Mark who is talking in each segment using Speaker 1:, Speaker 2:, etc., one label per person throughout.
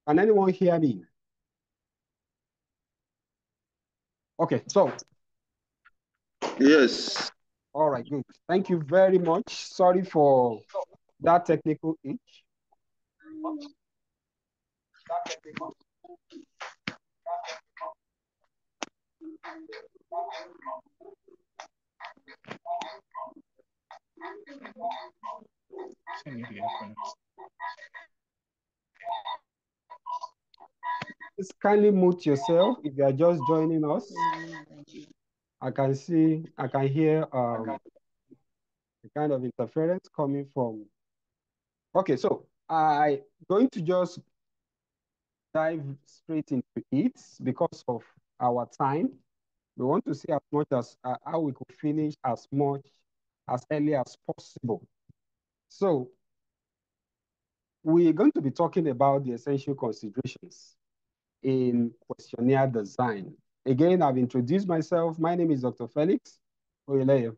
Speaker 1: Can anyone hear me? Okay, so.
Speaker 2: Yes.
Speaker 1: All right, good. Thank you very much. Sorry for that technical itch. Please kindly mute yourself if you are just joining us. I can hear a kind of interference coming from. Okay, so I'm going to just dive straight into it because of our time. We want to see as much as how we could finish as much as early as possible. So we're going to be talking about the essential considerations in questionnaire design. Again, I've introduced myself. My name is Dr. Felix Oyeleye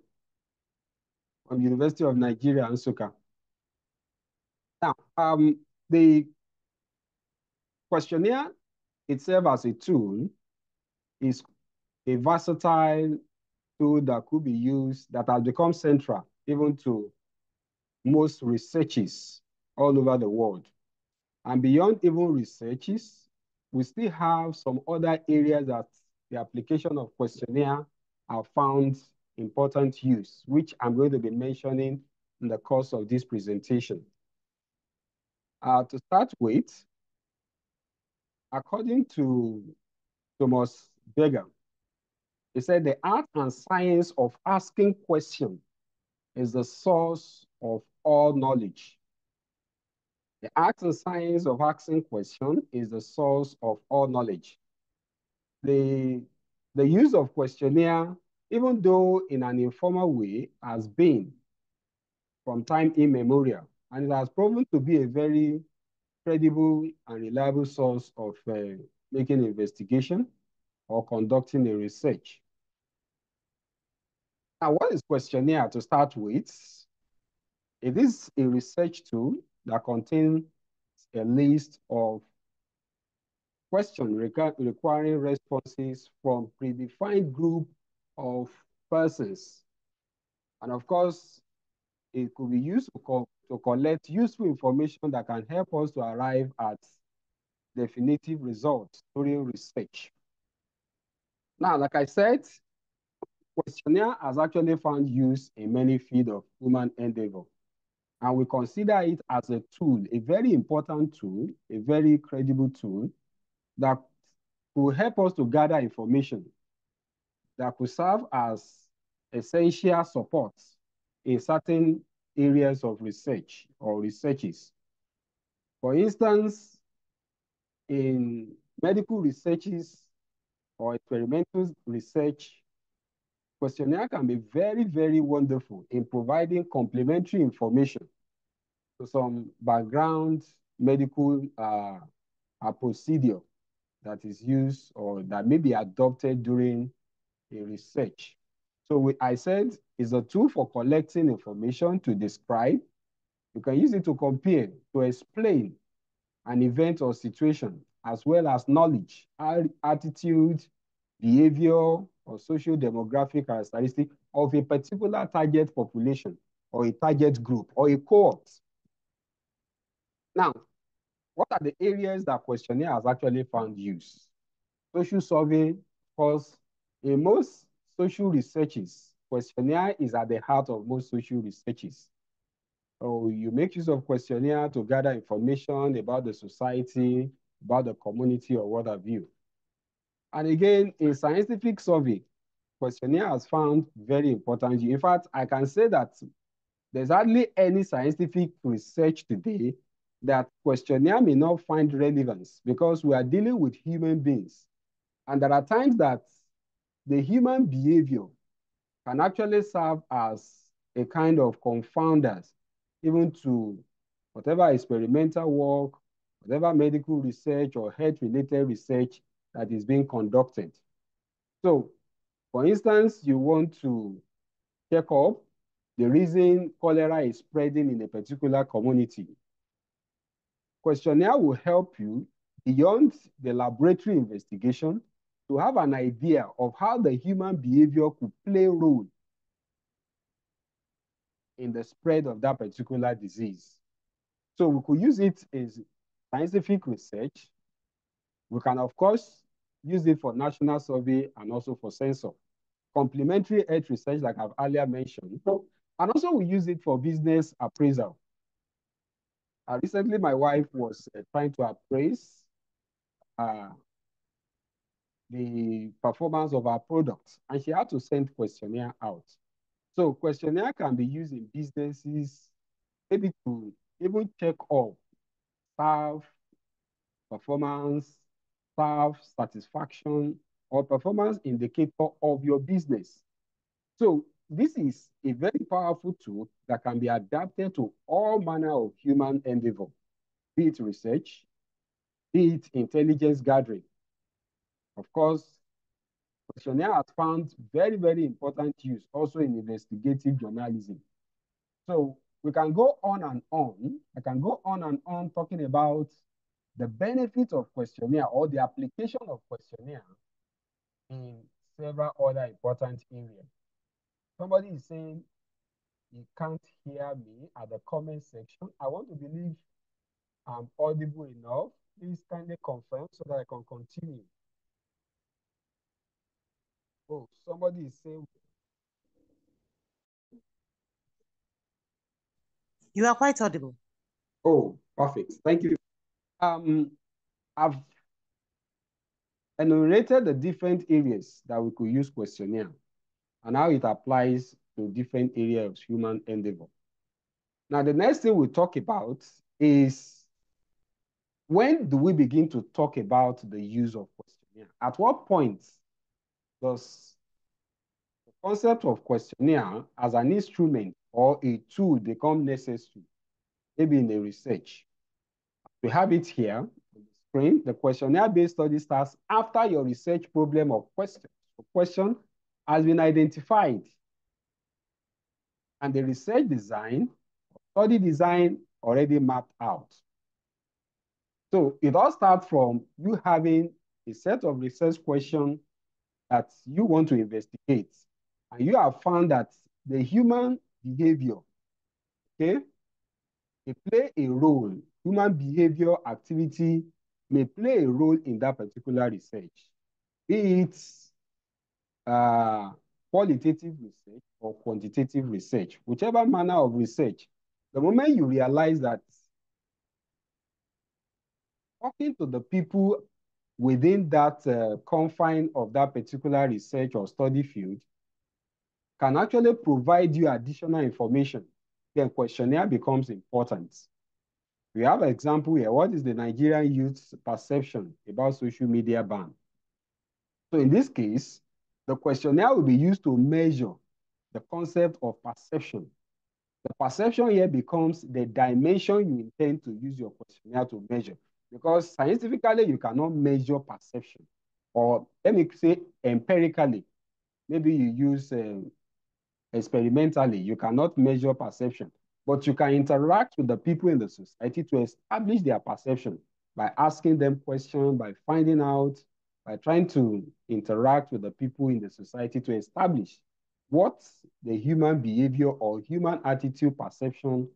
Speaker 1: from University of Nigeria, Nsukka. Now, the questionnaire itself as a tool is a versatile tool that could be used, that has become central even to most researches all over the world. And beyond even researches, we still have some other areas that the application of questionnaire have found important use, which I'm going to be mentioning in the course of this presentation. To start with, according to Thomas Berger, he said the art and science of asking questions is the source of all knowledge. The art and science of asking questions is the source of all knowledge. The use of questionnaire, even though in an informal way, has been from time immemorial, and it has proven to be a very credible and reliable source of making investigation or conducting a research. Now, what is questionnaire to start with? It is a research tool that contains a list of questions requiring responses from predefined group of persons. And of course, it could be used to collect useful information that can help us to arrive at definitive results during research. Now, like I said, questionnaire has actually found use in many fields of human endeavor. And we consider it as a tool, a very important tool, a very credible tool that will help us to gather information that could serve as essential support in certain areas of research or researches. For instance, in medical researches, or experimental research, questionnaire can be very, very wonderful in providing complementary information to some background medical procedure that is used or that may be adopted during a research. So I said it's a tool for collecting information to describe. You can use it to compare, to explain an event or situation, as well as knowledge, attitude, behavior, or social demographic characteristic of a particular target population or a target group or a cohort. Now, what are the areas that questionnaire has actually found use? Social survey, because in most social researches, questionnaire is at the heart of most social researches. So you make use of questionnaire to gather information about the society, about the community, or what have you. And again, in scientific survey, questionnaire has found very important. In fact, I can say that there's hardly any scientific research today that questionnaire may not find relevance because we are dealing with human beings. And there are times that the human behavior can actually serve as a kind of confounders, even to whatever experimental work, whatever medical research or health-related research that is being conducted. So, for instance, you want to check up the reason cholera is spreading in a particular community. Questionnaire will help you beyond the laboratory investigation to have an idea of how the human behavior could play a role in the spread of that particular disease. So we could use it as scientific research. We can, of course, use it for national survey and also for census. Complementary health research, like I've earlier mentioned. And also we use it for business appraisal. Recently, my wife was trying to appraise the performance of our products, and she had to send questionnaire out. So questionnaire can be used in businesses, maybe to even check up staff performance, staff satisfaction, or performance indicator of your business. So this is a very powerful tool that can be adapted to all manner of human endeavor, be it research, be it intelligence gathering. Of course, questionnaire has found very, very important use also in investigative journalism. So we can go on and on. I can go on and on talking about the benefit of questionnaire or the application of questionnaire in several other important areas. Somebody is saying he can't hear me at the comment section. I want to believe I'm audible enough. Please kindly confirm so that I can continue. Oh, somebody is saying.
Speaker 2: You are quite audible.
Speaker 1: Oh, perfect. Thank you. I've enumerated the different areas that we could use questionnaire and how it applies to different areas of human endeavor. Now, the next thing we talk about is when do we begin to talk about the use of questionnaire? At what point does the concept of questionnaire as an instrument or a tool become necessary, maybe in the research? We have it here on the screen. The questionnaire-based study starts after your research problem or question has been identified and the research design, study design already mapped out. So it all starts from you having a set of research questions that you want to investigate. And you have found that the human behavior, okay, it play a role. Human behavior activity may play a role in that particular research. Be it qualitative research or quantitative research, whichever manner of research, the moment you realize that talking to the people within that confine of that particular research or study field can actually provide you additional information, then questionnaire becomes important. We have an example here. What is the Nigerian youth's perception about social media ban? So in this case, the questionnaire will be used to measure the concept of perception. The perception here becomes the dimension you intend to use your questionnaire to measure. Because scientifically, you cannot measure perception. Or let me say empirically, maybe you use experimentally, you cannot measure perception, but you can interact with the people in the society to establish their perception by asking them questions, by finding out, by trying to interact with the people in the society to establish what the human behavior or human attitude perception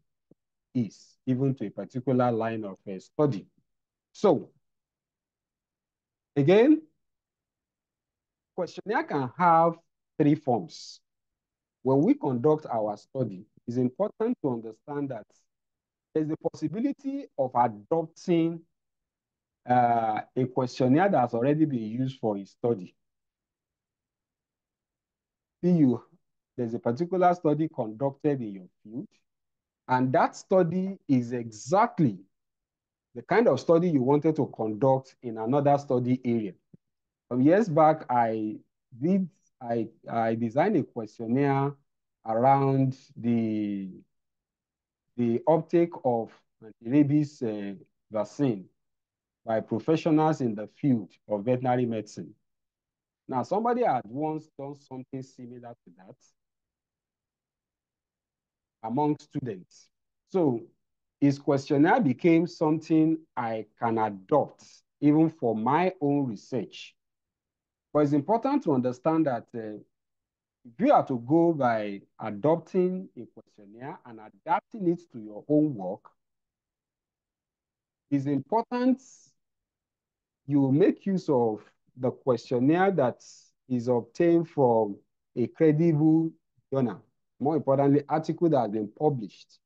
Speaker 1: is, even to a particular line of study. So, again, questionnaire can have three forms. When we conduct our study, it's important to understand that there's the possibility of adopting a questionnaire that's already been used for a study. There's a particular study conducted in your field, and that study is exactly the kind of study you wanted to conduct in another study area. Some years back, I designed a questionnaire around the uptake of anti-rabies vaccine by professionals in the field of veterinary medicine. Now, somebody had once done something similar to that among students. So his questionnaire became something I can adopt even for my own research. But it's important to understand that if you are to go by adopting a questionnaire and adapting it to your own work, it's important you make use of the questionnaire that is obtained from a credible journal. More importantly, article that has been published,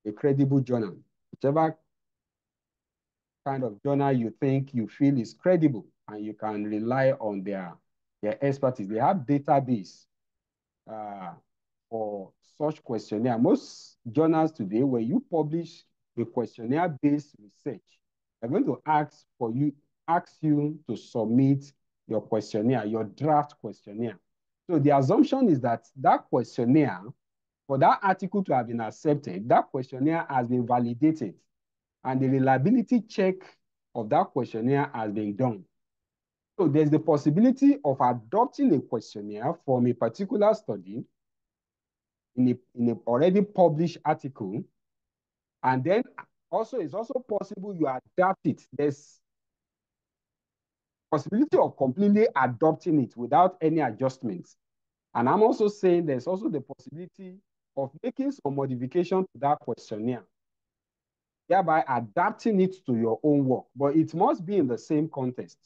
Speaker 1: a credible journal. Whichever kind of journal you think you feel is credible and you can rely on their expertise. They have database for such questionnaire. Most journals today, when you publish a questionnaire-based research, they're going to ask you to submit your questionnaire, your draft questionnaire. So the assumption is that that questionnaire, for that article to have been accepted, that questionnaire has been validated and the reliability check of that questionnaire has been done. So there's the possibility of adopting a questionnaire from a particular study in a already published article, and then it's also possible you adapt it. There's possibility of completely adopting it without any adjustments. And I'm also saying there's also the possibility of making some modification to that questionnaire, thereby adapting it to your own work. But it must be in the same context.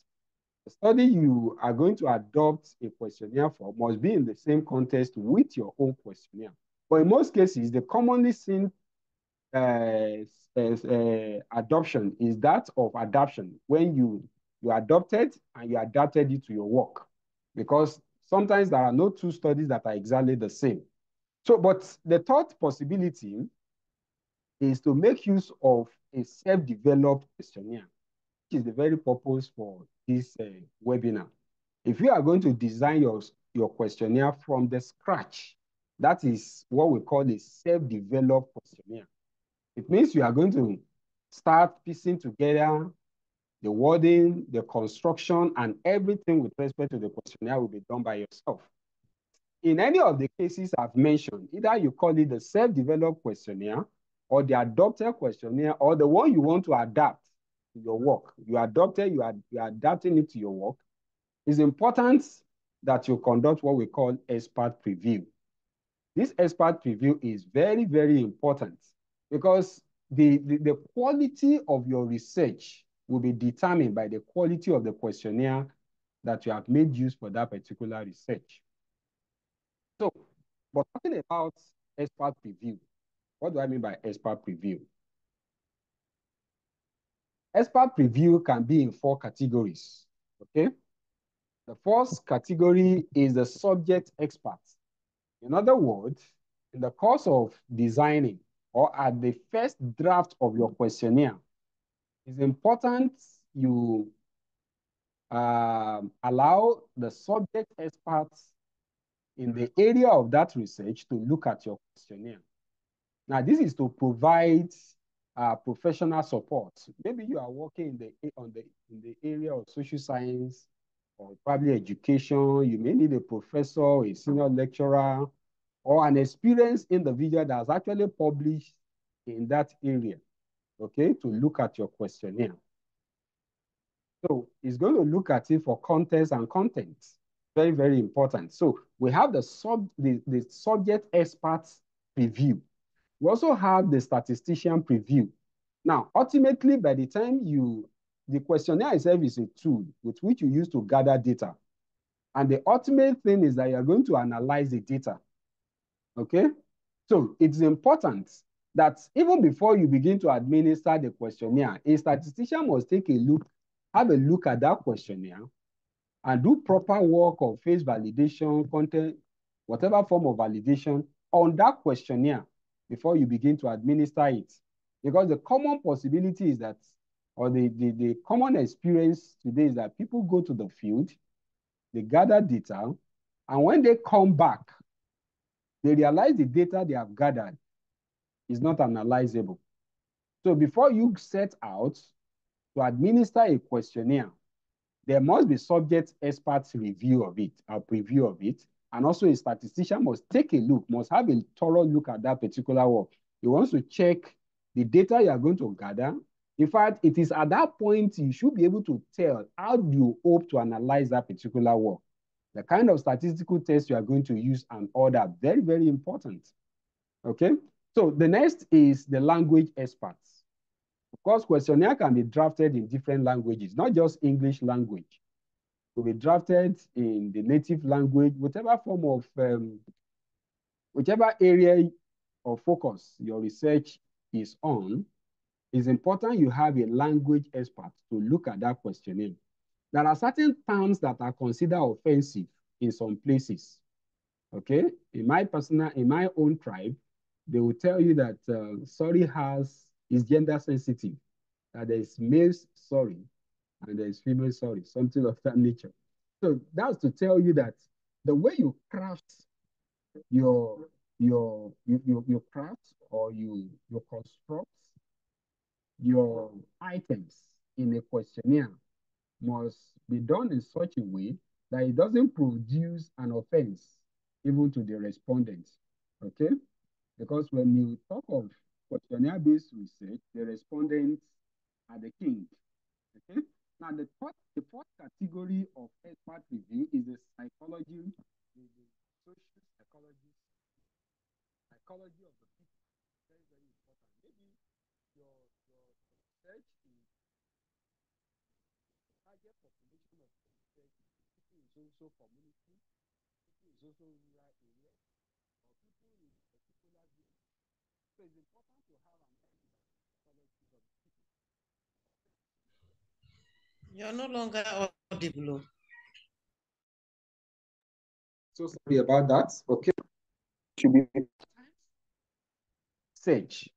Speaker 1: The study you are going to adopt a questionnaire for must be in the same context with your own questionnaire. But in most cases, the commonly seen adoption is that of adaptation, when you adopted and you adapted it to your work. Because sometimes there are no two studies that are exactly the same. So, but the third possibility is to make use of a self-developed questionnaire, which is the very purpose for this webinar. If you are going to design your questionnaire from the scratch, that is what we call a self-developed questionnaire. It means you are going to start piecing together the wording, the construction, and everything with respect to the questionnaire will be done by yourself. In any of the cases I've mentioned, either you call it the self-developed questionnaire or the adopted questionnaire or the one you want to adapt to your work. You adopted, you are adapting it to your work. It's important that you conduct what we call expert preview. This expert preview is very, very important because the quality of your research will be determined by the quality of the questionnaire that you have made use for that particular research. So, but talking about expert preview, what do I mean by expert preview? Expert preview can be in 4 categories, okay? The first category is the subject expert. In other words, in the course of designing or at the first draft of your questionnaire, it's important you allow the subject experts in the area of that research to look at your questionnaire. Now, this is to provide professional support. Maybe you are working in the area of social science or probably education. You may need a professor, a senior lecturer, or an experienced individual that has actually published in that area, okay, to look at your questionnaire. So it's going to look at it for context and content. Very, very important. So we have the subject experts review. We also have the statistician preview. Now, ultimately, by the time the questionnaire itself is a tool with which you use to gather data. And the ultimate thing is that you're going to analyze the data. Okay? So it's important that even before you begin to administer the questionnaire, a statistician must have a look at that questionnaire and do proper work of face validation, content, whatever form of validation on that questionnaire before you begin to administer it. Because the common possibility is that, or the common experience today is that people go to the field, they gather data, and when they come back, they realize the data they have gathered is not analyzable. So before you set out to administer a questionnaire, there must be subject experts review of it, a preview of it, and also a statistician must take a look, must have a thorough look at that particular work. He wants to check the data you are going to gather. In fact, it is at that point you should be able to tell how do you hope to analyze that particular work, the kind of statistical test you are going to use, and all that. Very, very important. Okay? So the next is the language experts. Of course, questionnaire can be drafted in different languages, not just English language. It will be drafted in the native language, whatever form of, whichever area of focus your research is on. It's important you have a language expert to look at that questionnaire. There are certain terms that are considered offensive in some places. Okay, in my own tribe, they will tell you that sorry is gender sensitive, that there is male sorry and there is female sorry, something of that nature. So that's to tell you that the way you craft your craft or you construct your items in a questionnaire must be done in such a way that it doesn't produce an offense even to the respondents. Okay? Because when you talk of questionnaire-based research, the respondents are the king. Okay? Now, the fourth category of expert review is the psychology, the social psychology of the people. Very, very important. Maybe your research is target population of research. People is also community, people is also rural areas, or people in particular groups. So it's important to have an idea of the psychology of the people.
Speaker 2: You're no longer audible.
Speaker 1: So sorry about that. Okay. Should be research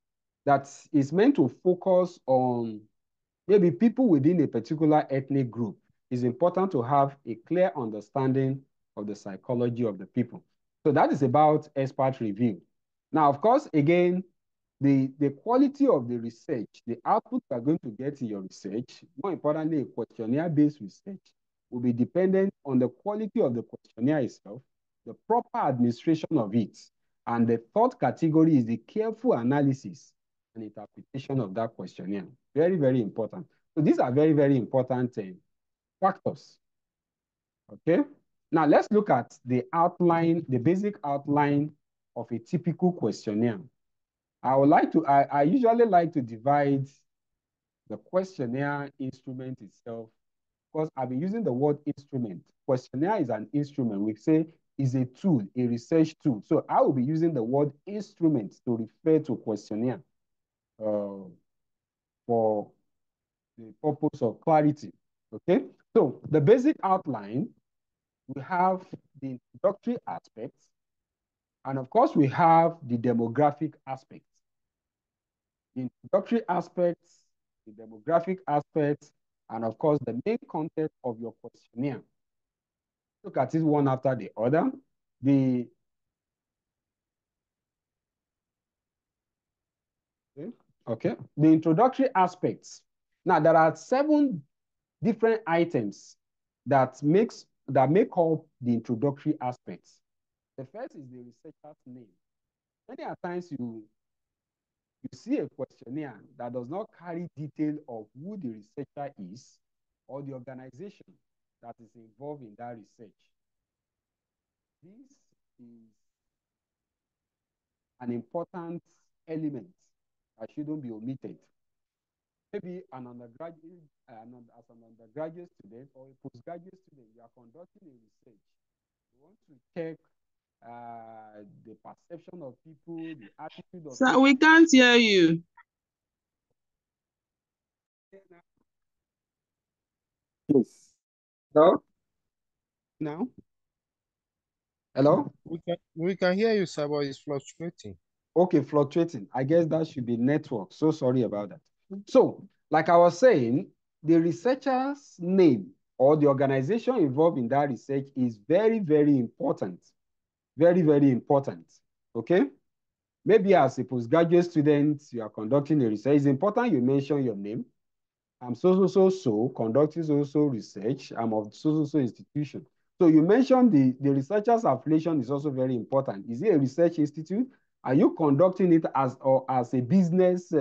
Speaker 1: that is meant to focus on maybe people within a particular ethnic group. It's important to have a clear understanding of the psychology of the people. So that is about expert review. Now, of course, again, the quality of the research, the output you are going to get in your research, more importantly, a questionnaire-based research, will be dependent on the quality of the questionnaire itself, the proper administration of it, and the third category is the careful analysis and interpretation of that questionnaire. Very, very important. So these are very, very important factors. Okay. Now let's look at the outline, the basic outline of a typical questionnaire. I usually like to divide the questionnaire instrument itself because I've been using the word instrument. Questionnaire is an instrument. We say is a tool, a research tool. So I will be using the word instrument to refer to questionnaire for the purpose of clarity. Okay. So the basic outline, we have the introductory aspects, and of course we have the demographic aspects. The introductory aspects, the demographic aspects, and of course, the main content of your questionnaire. Look at it one after the other. The okay, the introductory aspects. Now, there are 7 different items that make up the introductory aspects. The first is the researcher's name. Many a times you see a questionnaire that does not carry detail of who the researcher is or the organization that is involved in that research. This is an important element that shouldn't be omitted. Maybe an undergraduate, as an undergraduate student or a postgraduate student, you are conducting a research. You want to check the perception of people, the attitude of
Speaker 3: Sir,
Speaker 1: people.
Speaker 3: we can't hear you.
Speaker 1: Yes. Hello? Now? Hello?
Speaker 4: We can hear you, sir, but it's fluctuating.
Speaker 1: Okay, fluctuating. I guess that should be network. So sorry about that. So, like I was saying, the researcher's name or the organization involved in that research is very, very important. Very, very important. Okay? Maybe as a postgraduate student, you are conducting a research. It's important you mention your name. I'm so, conducting so research. I'm of so institution. So you mentioned the researcher's affiliation is also very important. Is it a research institute? Are you conducting it as a business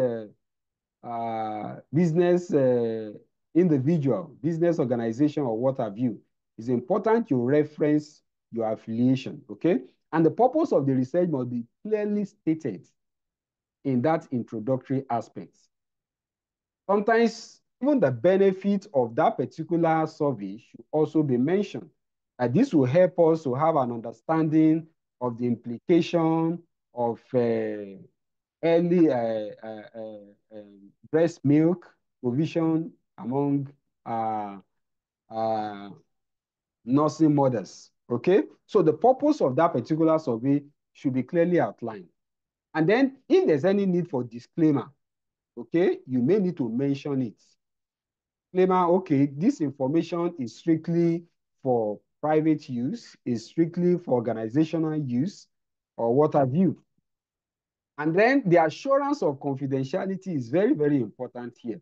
Speaker 1: individual, business organization, or what have you? It's important you reference your affiliation, okay? And the purpose of the research must be clearly stated in that introductory aspect. Sometimes even the benefit of that particular survey should also be mentioned. This will help us to have an understanding of the implication of early breast milk provision among nursing mothers. Okay, so the purpose of that particular survey should be clearly outlined. And then if there's any need for disclaimer, okay, you may need to mention it. Disclaimer, okay, this information is strictly for private use, is strictly for organizational use, or what have you. And then the assurance of confidentiality is very, very important here.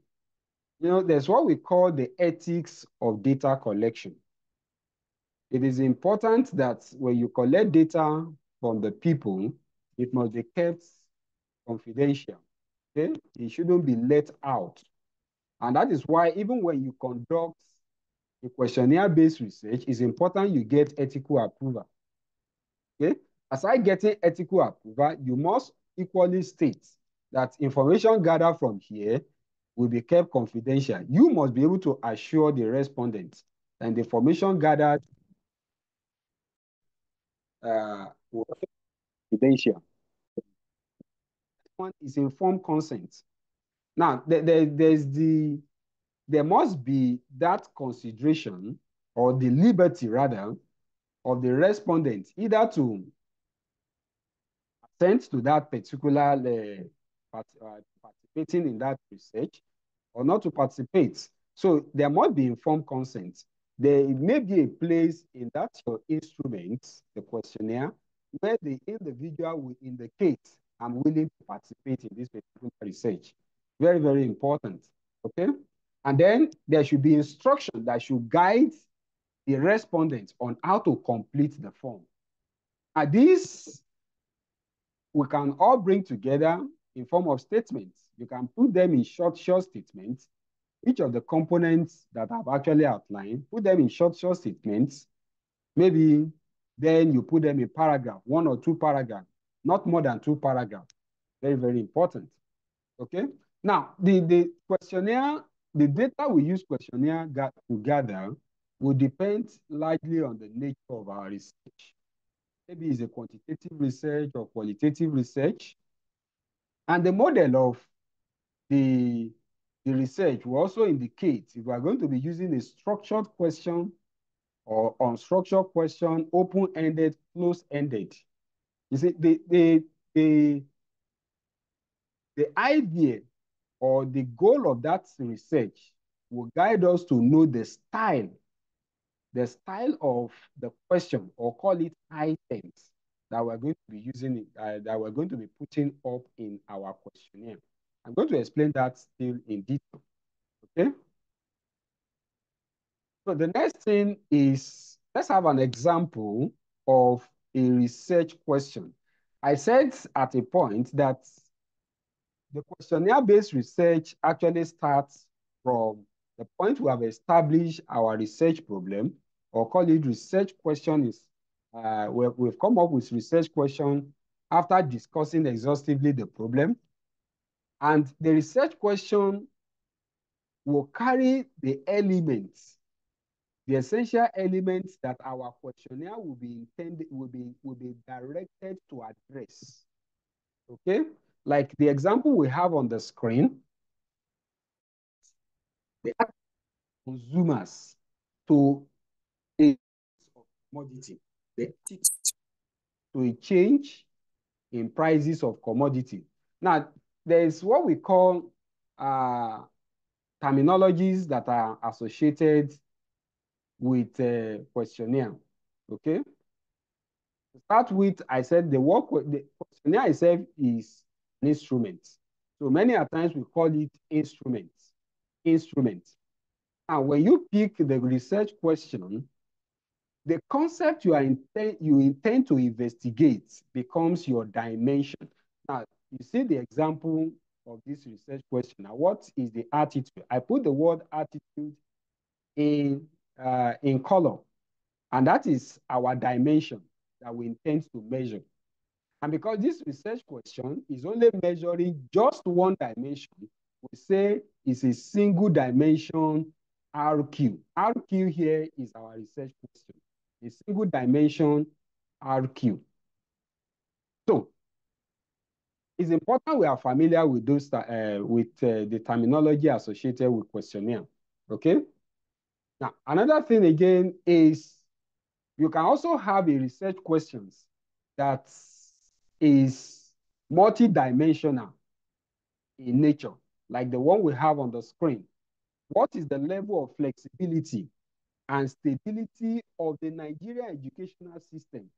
Speaker 1: You know, there's what we call the ethics of data collection. It is important that when you collect data from the people, it must be kept confidential. Okay? It shouldn't be let out. And that is why even when you conduct a questionnaire-based research, it's important you get ethical approval. Okay? Aside getting ethical approval, you must equally state that information gathered from here will be kept confidential. You must be able to assure the respondents that the information gathered will be confidential. One is informed consent. Now, there must be that consideration or the liberty rather of the respondent either to assent to that particular participating in that research or not to participate. So there must be informed consent. There may be a place in that your instrument, the questionnaire, where the individual will indicate, I'm willing to participate in this particular research. Very, very important, okay? And then there should be instruction that should guide the respondent on how to complete the form. And this we can all bring together in form of statements. You can put them in short statements. Each of the components that I've actually outlined, put them in short statements. Maybe then you put them in paragraph, 1 or 2 paragraphs, not more than 2 paragraphs. Very, very important. Okay. Now, the questionnaire, the data we use questionnaire to gather will depend largely on the nature of our research. Maybe it's a quantitative research or qualitative research. And the model of the research will also indicate if we are going to be using a structured question or unstructured question, open-ended, closed-ended. You see, the idea or the goal of that research will guide us to know the style of the question, or call it items, that we're going to be using, that we're going to be putting up in our questionnaire. I'm going to explain that still in detail, okay? So the next thing is, let's have an example of a research question. I said at a point that the questionnaire-based research actually starts from the point we have established our research problem, or call it research question is, we've come up with research question after discussing exhaustively the problem. And the research question will carry the elements, the essential elements that our questionnaire will be directed to address. Okay? Like the example we have on the screen, the consumers to a commodity, the to a change in prices of commodity. Now, there is what we call terminologies that are associated with a questionnaire. Okay. To start with, I said the questionnaire itself is an instrument. So many a times we call it instruments. And when you pick the research question, the concept you intend to investigate becomes your dimension. Now, you see the example of this research question. Now, what is the attitude? I put the word attitude in color, and that is our dimension that we intend to measure. And because this research question is only measuring just one dimension, we say it's a single dimension RQ. RQ here is our research question, a single dimension RQ. So it's important we are familiar with those the terminology associated with questionnaire. Okay. Now, another thing again is you can also have a research questions that is multidimensional in nature, like the one we have on the screen. What is the level of flexibility and stability of the Nigerian educational system?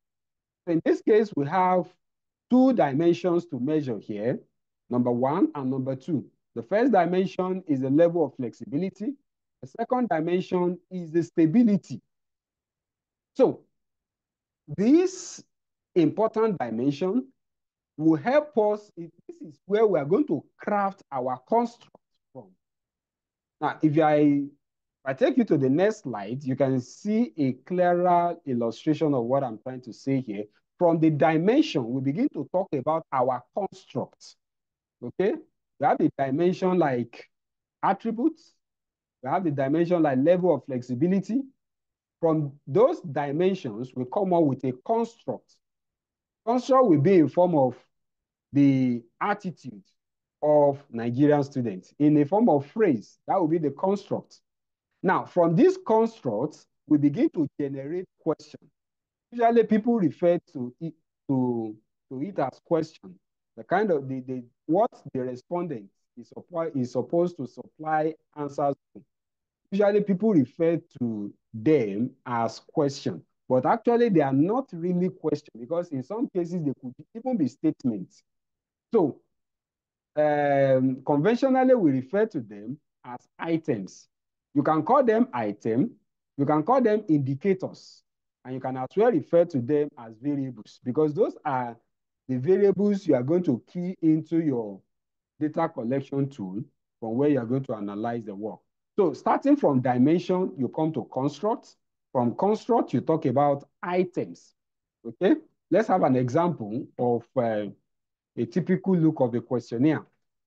Speaker 1: So in this case, we have two dimensions to measure here, number one and number two. The first dimension is the level of flexibility. The second dimension is the stability. So this important dimension will help us. This is where we are going to craft our construct from. Now, if I take you to the next slide, you can see a clearer illustration of what I'm trying to say here. From the dimension, we begin to talk about our construct. Okay? We have the dimension like attributes. We have the dimension like level of flexibility. From those dimensions, we come up with a construct. Construct will be in form of the attitude of Nigerian students. In a form of phrase, that will be the construct. Now, from these constructs, we begin to generate questions. Usually, people refer to it as question. The kind of what the respondent is supposed to supply answers to. Usually, people refer to them as question, but actually, they are not really questions, because in some cases they could even be statements. So, conventionally, we refer to them as items. You can call them item, you can call them indicators, and you can as well refer to them as variables, because those are the variables you are going to key into your data collection tool from where you are going to analyze the work. So starting from dimension, you come to construct. From construct, you talk about items. Okay, let's have an example of a typical look of a questionnaire.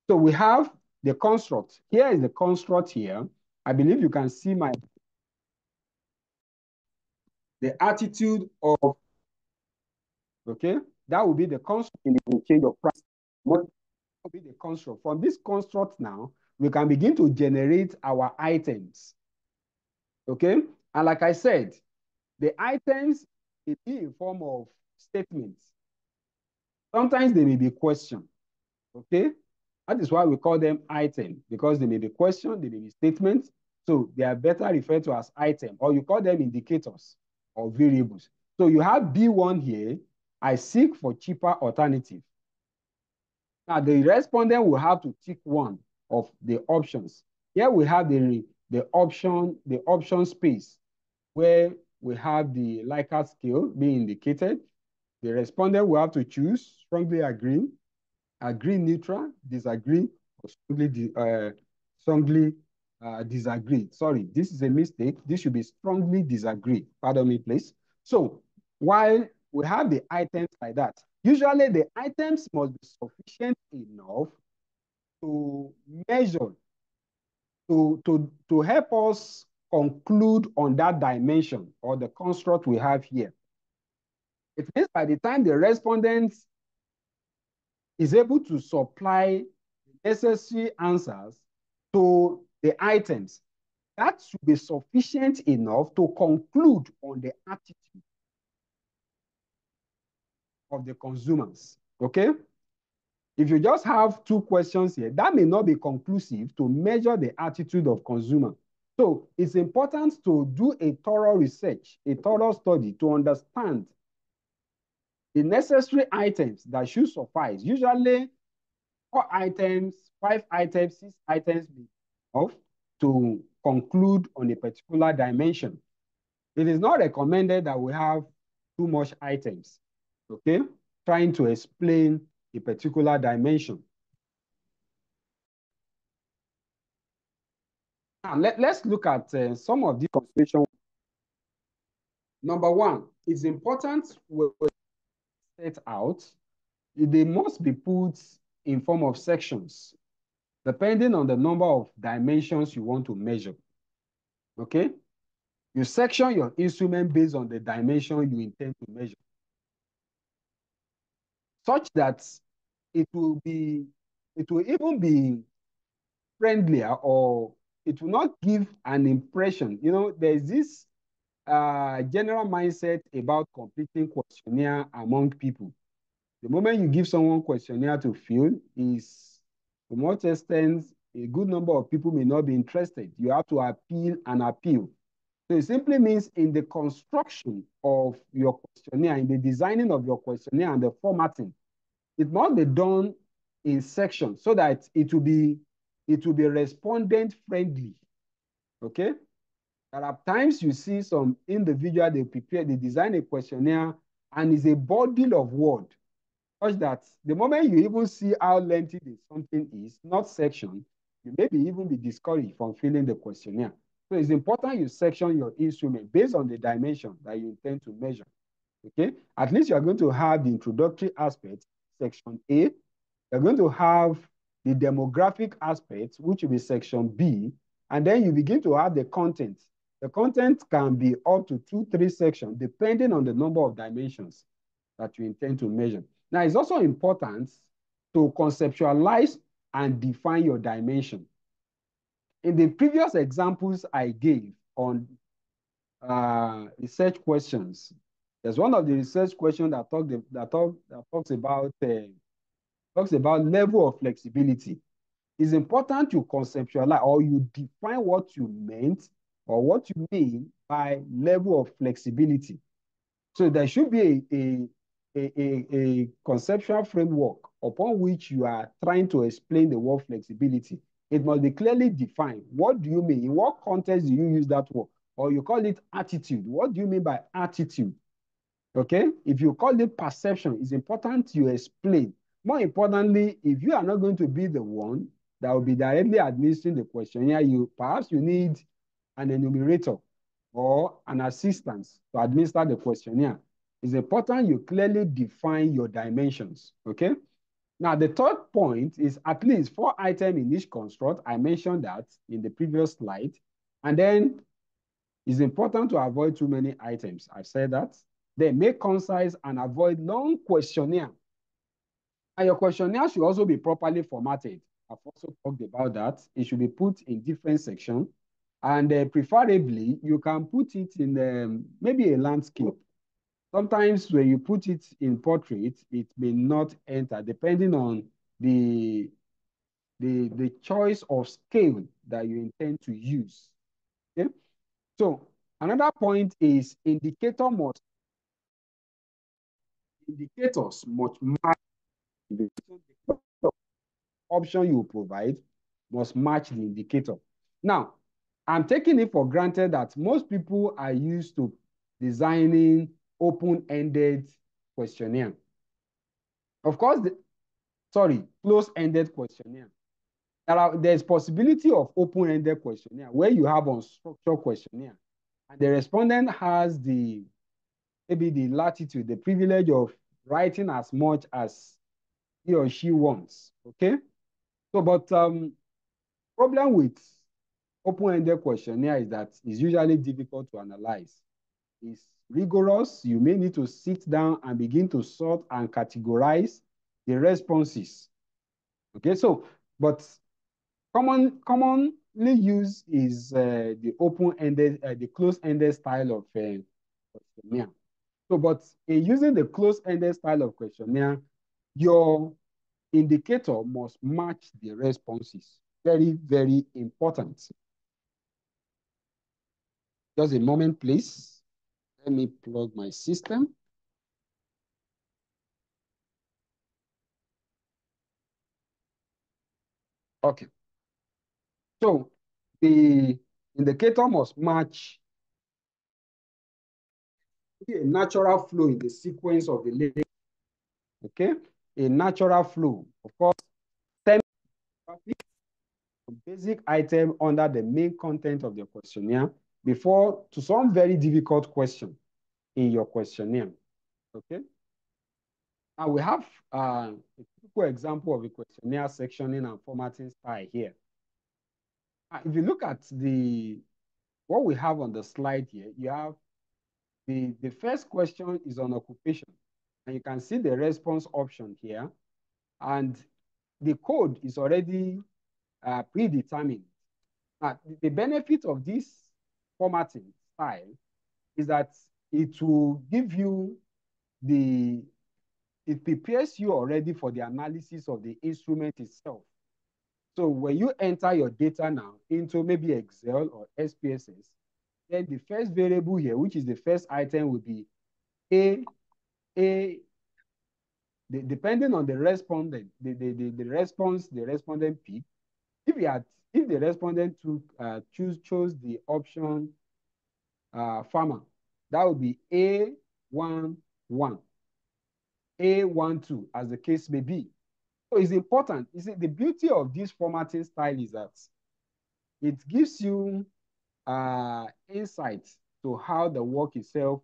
Speaker 1: So we have the construct. Here is the construct here. I believe you can see the attitude of, okay, that will be the construct in the change of price. What will be the construct? From this construct now, we can begin to generate our items. Okay, and like I said, the items may be in form of statements. Sometimes they may be questions. Okay, that is why we call them items, because they may be questions, they may be statements, So they are better referred to as item, or you call them indicators or variables. So you have B1 here. I seek for cheaper alternative. Now the respondent will have to tick one of the options. Here we have the option space where we have the Likert scale being indicated. The respondent will have to choose strongly agree neutral, disagree, or strongly disagree. Sorry, this is a mistake. This should be strongly disagree. Pardon me, please. So while we have the items like that, usually the items must be sufficient enough to measure, to help us conclude on that dimension or the construct we have here. It means by the time the respondent is able to supply necessary answers to the items, that should be sufficient enough to conclude on the attitude of the consumers, okay? If you just have two questions here, that may not be conclusive to measure the attitude of consumer. So it's important to do a thorough research, a thorough study to understand the necessary items that should suffice. Usually 4 items, 5 items, 6 items be enough to conclude on a particular dimension. It is not recommended that we have too much items, okay? Trying to explain a particular dimension. Now, let's look at some of these considerations. Number one, it's important when we set out, they must be put in form of sections, depending on the number of dimensions you want to measure, okay? You section your instrument based on the dimension you intend to measure, such that it will even be friendlier, or it will not give an impression. You know, there's this general mindset about completing questionnaire among people. The moment you give someone questionnaire to fill, is to much extent, a good number of people may not be interested. You have to appeal and appeal. So it simply means in the construction of your questionnaire, in the designing of your questionnaire and the formatting, it must be done in sections so that it will be respondent friendly. Okay? There are times you see some individual, they design a questionnaire and it's a bundle of words, such that the moment you even see how lengthy something is, not section, you maybe even be discouraged from filling the questionnaire. So it's important you section your instrument based on the dimension that you intend to measure. Okay? At least you're going to have the introductory aspect, section A. You're going to have the demographic aspect, which will be section B. And then you begin to have the content. The content can be up to 2, 3 sections, depending on the number of dimensions that you intend to measure. Now, it's also important to conceptualize and define your dimension. In the previous examples I gave on research questions, there's one of the research questions that talks about level of flexibility. It's important you conceptualize or you define what you meant or what you mean by level of flexibility. So there should be a conceptual framework upon which you are trying to explain the word flexibility. It must be clearly defined. What do you mean? In what context do you use that word? Or you call it attitude. What do you mean by attitude? Okay? If you call it perception, it's important you explain. More importantly, if you are not going to be the one that will be directly administering the questionnaire, perhaps you need an enumerator or an assistant to administer the questionnaire. It's important you clearly define your dimensions, okay? Now, the third point is at least 4 items in each construct. I mentioned that in the previous slide. And then it's important to avoid too many items. I've said that. Then make concise and avoid long questionnaire. And your questionnaire should also be properly formatted. I've also talked about that. It should be put in different sections. And preferably, you can put it in maybe a landscape. Sometimes when you put it in portrait, it may not enter, depending on the choice of scale that you intend to use. Okay. So another point is indicators must match the option you provide must match the indicator. Now, I'm taking it for granted that most people are used to designing open-ended questionnaire. Of course, close-ended questionnaire. There's possibility of open-ended questionnaire where you have unstructured questionnaire, and the respondent has maybe the latitude, the privilege of writing as much as he or she wants. Okay, so but problem with open-ended questionnaire is that it's usually difficult to analyze. It's rigorous. You may need to sit down and begin to sort and categorize the responses. Okay, so but commonly used is the open-ended, the closed-ended style of questionnaire. So, but in using the closed-ended style of questionnaire, your indicator must match the responses. Very, very important. Just a moment, please. Let me plug my system. Okay. So the indicator must match a natural flow in the sequence of the link. Okay. A natural flow. Of course, basic item under the main content of the questionnaire before to some very difficult question in your questionnaire. Okay. Now we have a typical example of a questionnaire sectioning and formatting style here. If you look at what we have on the slide here, you have the first question is on occupation, and you can see the response option here, and the code is already predetermined. Now, the benefit of this formatting style is that it will give you it prepares you already for the analysis of the instrument itself. So when you enter your data now into maybe Excel or SPSS, then the first variable here, which is the first item, will be depending on the respondent, the respondent pick. If the respondent chose the option farmer, that would be A11, A12, as the case may be. So it's important. You see, the beauty of this formatting style is that it gives you insight to how the work itself,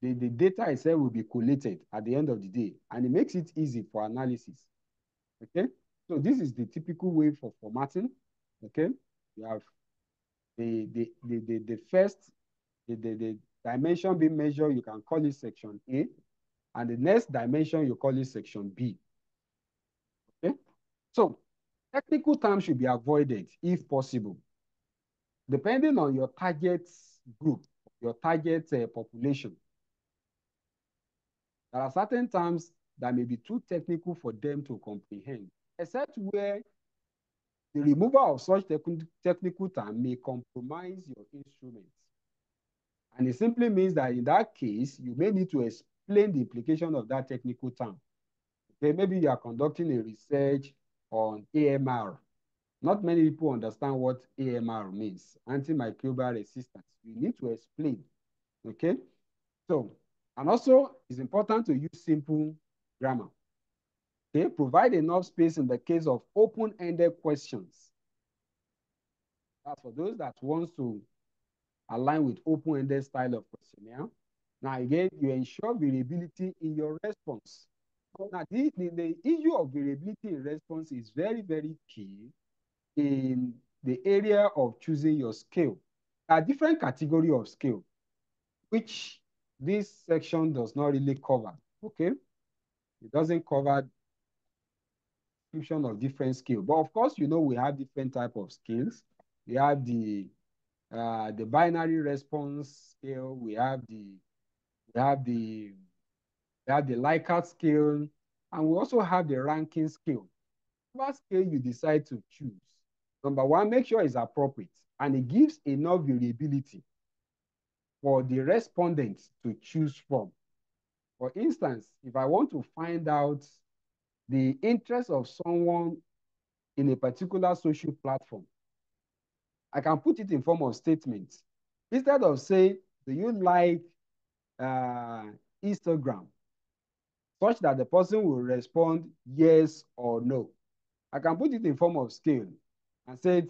Speaker 1: the data itself will be collated at the end of the day, and it makes it easy for analysis. Okay, so this is the typical way for formatting. Okay, you have the first the dimension being measured, you can call it section A, and the next dimension you call it section B. Okay, so technical terms should be avoided if possible, depending on your target group, your target population. There are certain terms that may be too technical for them to comprehend, except where the removal of such technical terms may compromise your instrument. And it simply means that in that case, you may need to explain the implication of that technical term. Okay, maybe you are conducting a research on AMR. Not many people understand what AMR means, antimicrobial resistance. You need to explain, okay? So, and also it's important to use simple grammar. Okay, provide enough space in the case of open-ended questions. That's for those that wants to align with open-ended style of questionnaire. Now again, you ensure variability in your response. Now the issue of variability in response is very, very key in the area of choosing your scale. There are different categories of scale, which this section does not really cover. Okay, it doesn't cover description of different scale, but of course, you know, we have different type of scales. We have the binary response scale. We have the Likert scale, and we also have the ranking scale. What scale you decide to choose, number one, make sure it's appropriate and it gives enough variability for the respondents to choose from. For instance, if I want to find out the interest of someone in a particular social platform, I can put it in form of statements. Instead of say, do you like Instagram? Such that the person will respond yes or no. I can put it in form of scale and say,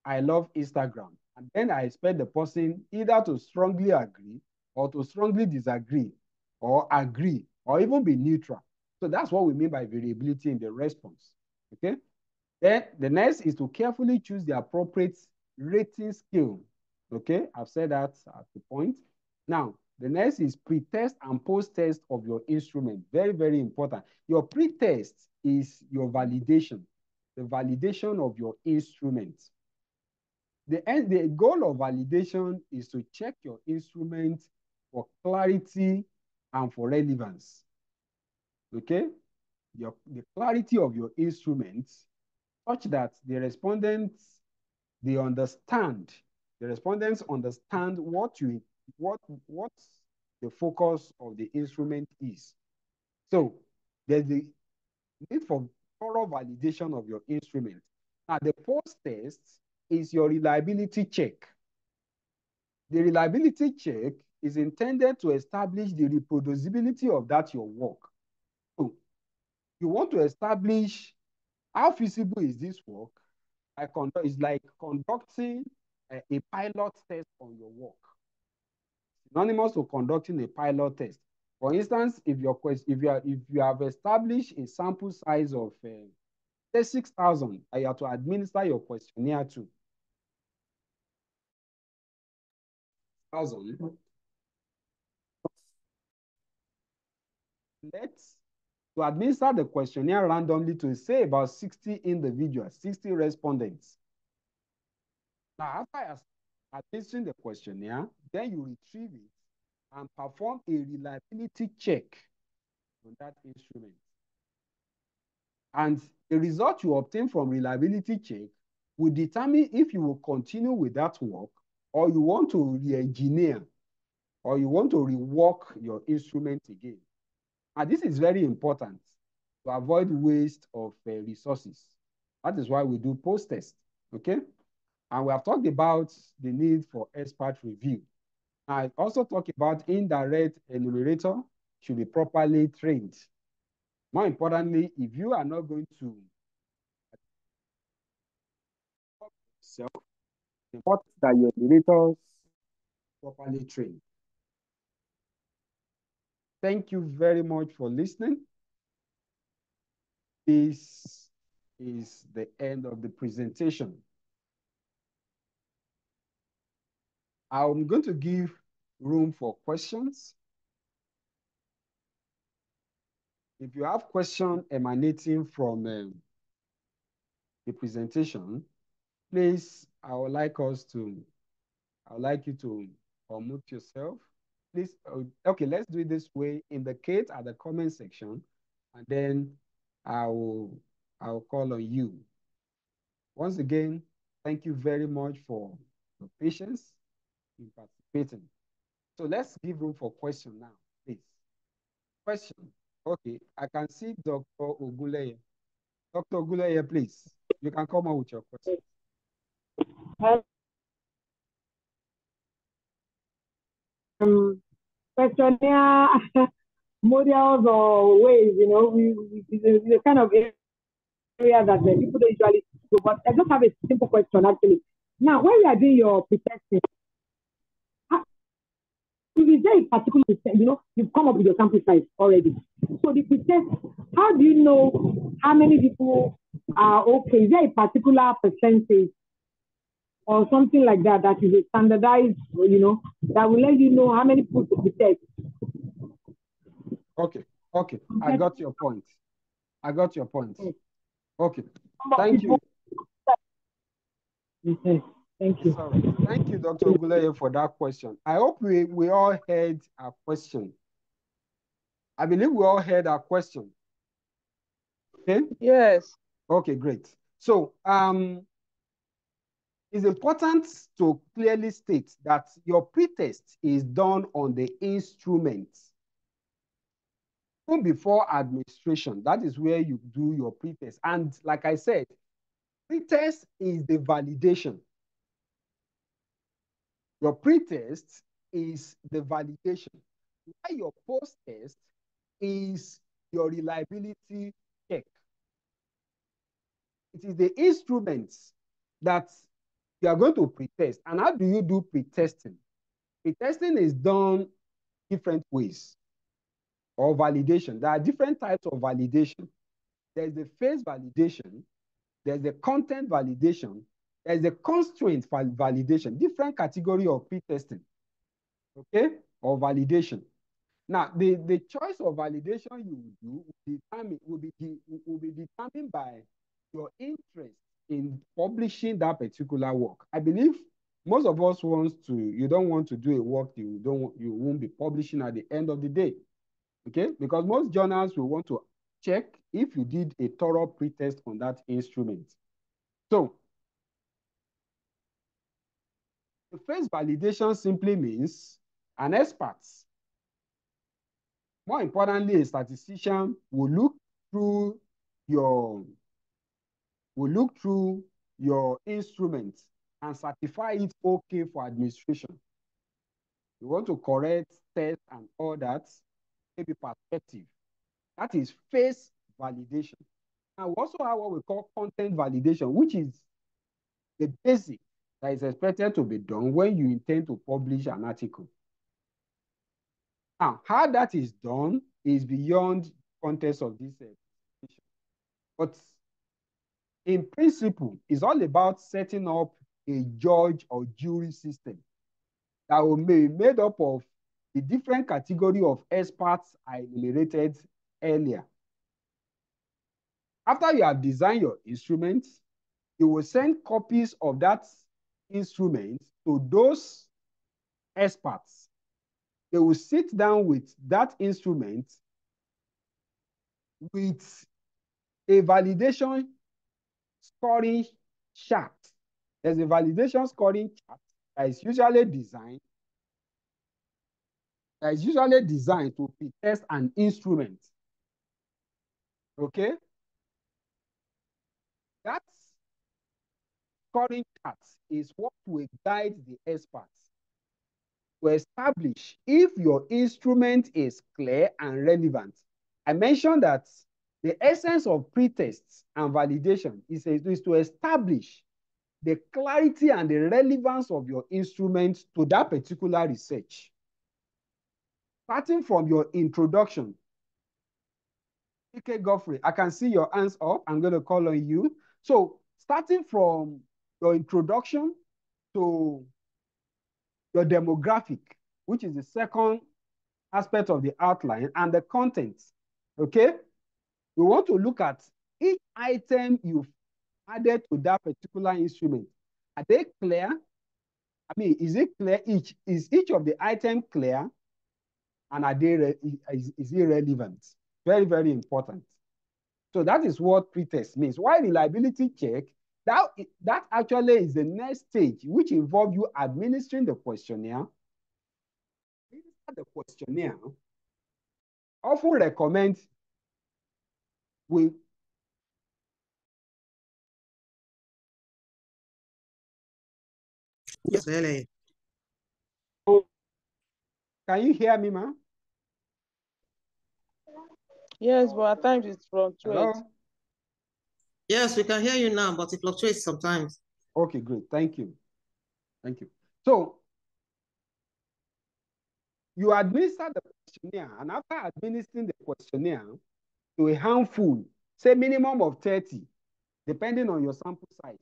Speaker 1: I love Instagram. And then I expect the person either to strongly agree or to strongly disagree or agree or even be neutral. So that's what we mean by variability in the response. Okay. Then the next is to carefully choose the appropriate rating scale. Okay. I've said that at the point. Now, the next is pre-test and post-test of your instrument. Very, very important. Your pre-test is your validation, the validation of your instrument. The goal of validation is to check your instrument for clarity and for relevance. Okay? The clarity of your instrument such that the respondents understand what the focus of the instrument is. So there's the need for thorough validation of your instrument. Now, the post-test is your reliability check. The reliability check is intended to establish the reproducibility of your work. So you want to establish how feasible is this work. It's like conducting a pilot test on your work. Synonymous to conducting a pilot test. For instance, if you have established a sample size of say 6,000, you have to administer your questionnaire to 1,000. To administer the questionnaire randomly to say about 60 individuals, 60 respondents. Now, after administering the questionnaire, then you retrieve it and perform a reliability check on that instrument. And the result you obtain from reliability check will determine if you will continue with that work or you want to re-engineer or you want to rework your instrument again. And this is very important to avoid waste of resources. That is why we do post-test, okay? And we have talked about the need for expert review. I also talked about indirect enumerator should be properly trained. More importantly, if you are not going to self, it's important that your enumerators properly trained. Thank you very much for listening. This is the end of the presentation. I'm going to give room for questions. If you have questions emanating from the presentation, please, I would like you to unmute yourself. Please, okay, let's do it this way. Indicate at the comment section, and then I'll call on you. Once again, thank you very much for your patience in participating. So let's give room for question now, please. Question. Okay, I can see Dr. Oguleye. Dr. Oguleye, please. You can come on with your question.
Speaker 3: Questionnaire models or ways, it's a kind of area that the people don't usually do. But I just have a simple question actually. Now, when you are doing your pretesting, is there a particular pretest, you've come up with your sample size already. So the pretest, how do you know how many people are okay? Is there a particular percentage or something like that that is a standardized, that will let you know how many people to pretest?
Speaker 1: Okay. I got your point. Okay. Thank you.
Speaker 3: Okay. Thank you.
Speaker 1: Sorry. Thank you, Dr. Oguleye, for that question. I hope we all heard our question. I believe we all heard our question. Okay?
Speaker 5: Yes.
Speaker 1: Okay, great. So It's important to clearly state that your pretest is done on the instrument. Even before administration, that is where you do your pretest. And like I said, pretest is the validation. Your pretest is the validation. While your post-test is your reliability check. It is the instruments that you are going to pretest. And how do you do pretesting? Pretesting is done different ways, or validation. There are different types of validation. There's the phase validation, there's the content validation, there's the constraint validation, different category of pretesting, okay, or validation. Now, the choice of validation you will do will be determined by your interest in publishing that particular work. I believe most of us you don't want to do a work you won't be publishing at the end of the day, okay? Because most journals will want to check if you did a thorough pretest on that instrument. So, the first validation simply means an expert, more importantly, a statistician, will look through your instrument and certify it okay for administration. You want to correct, test, and all that, maybe perspective. That is phase validation. And we also have what we call content validation, which is the basic that is expected to be done when you intend to publish an article. Now, how that is done is beyond the context of this presentation. But in principle, it's all about setting up a judge or jury system that will be made up of the different category of experts I enumerated earlier. After you have designed your instrument, you will send copies of that instrument to those experts. They will sit down with that instrument with a validation scoring chart. There's a validation scoring chart that is usually designed to test an instrument. Okay? That scoring chart is what will guide the experts to establish if your instrument is clear and relevant. I mentioned that the essence of pretests and validation is to establish the clarity and the relevance of your instrument to that particular research. Starting from your introduction. Okay, Godfrey, I can see your hands up. I'm going to call on you. So starting from your introduction to your demographic, which is the second aspect of the outline, and the contents, okay? We want to look at each item you've added to that particular instrument. Are they clear? I mean, is it clear? Is each of the items clear? And are they is it relevant? Very, very important. So that is what pretest means. Why reliability check? That actually is the next stage, which involves you administering the questionnaire. The questionnaire often recommend we
Speaker 2: Yes, really.
Speaker 1: Can you hear me, ma'am?
Speaker 5: Yes, but at times it fluctuates.
Speaker 1: Hello?
Speaker 2: Yes, we can hear you now, but it fluctuates sometimes.
Speaker 1: Okay, great. Thank you. Thank you. So, you administer the questionnaire, and after administering the questionnaire to a handful, say minimum of 30, depending on your sample size,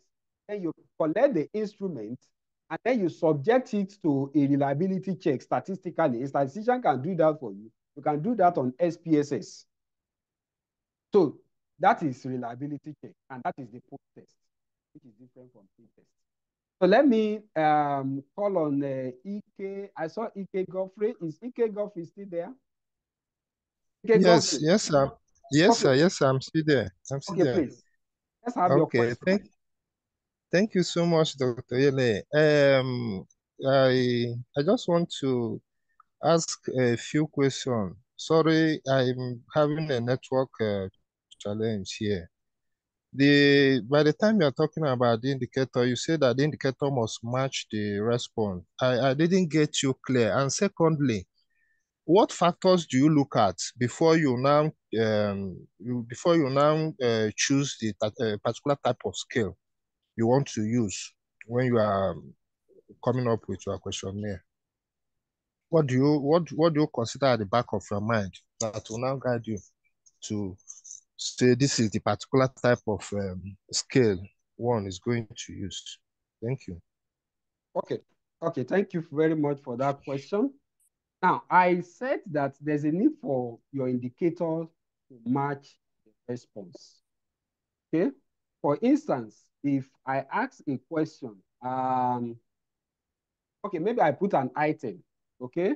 Speaker 1: then you collect the instrument, and then you subject it to a reliability check statistically. A statistician can do that for you. You can do that on SPSS. So that is reliability check, and that is the post-test, which is different from pre-test. So let me call on Ike. I saw Ike Godfrey. Is Ike Godfrey still there? Ike
Speaker 4: Yes,
Speaker 1: Godfrey.
Speaker 4: yes, sir. Yes, sir. Yes, sir. I'm still there. I'm still
Speaker 1: Okay,
Speaker 4: there.
Speaker 1: please. Let's have your
Speaker 4: Okay,
Speaker 1: question.
Speaker 4: Thank you so much, Dr. Yele. I just want to ask a few questions. Sorry, I'm having a network challenge here. By the time you're talking about the indicator, you say that the indicator must match the response. I didn't get you clear. And secondly, what factors do you look at before you now choose the particular type of scale you want to use when you are coming up with your questionnaire? What do you consider at the back of your mind that will now guide you to say this is the particular type of scale one is going to use? Thank you.
Speaker 1: Okay, thank you very much for that question. Now, I said that there's a need for your indicator to match the response. Okay? For instance, if I ask a question, okay, maybe I put an item, okay,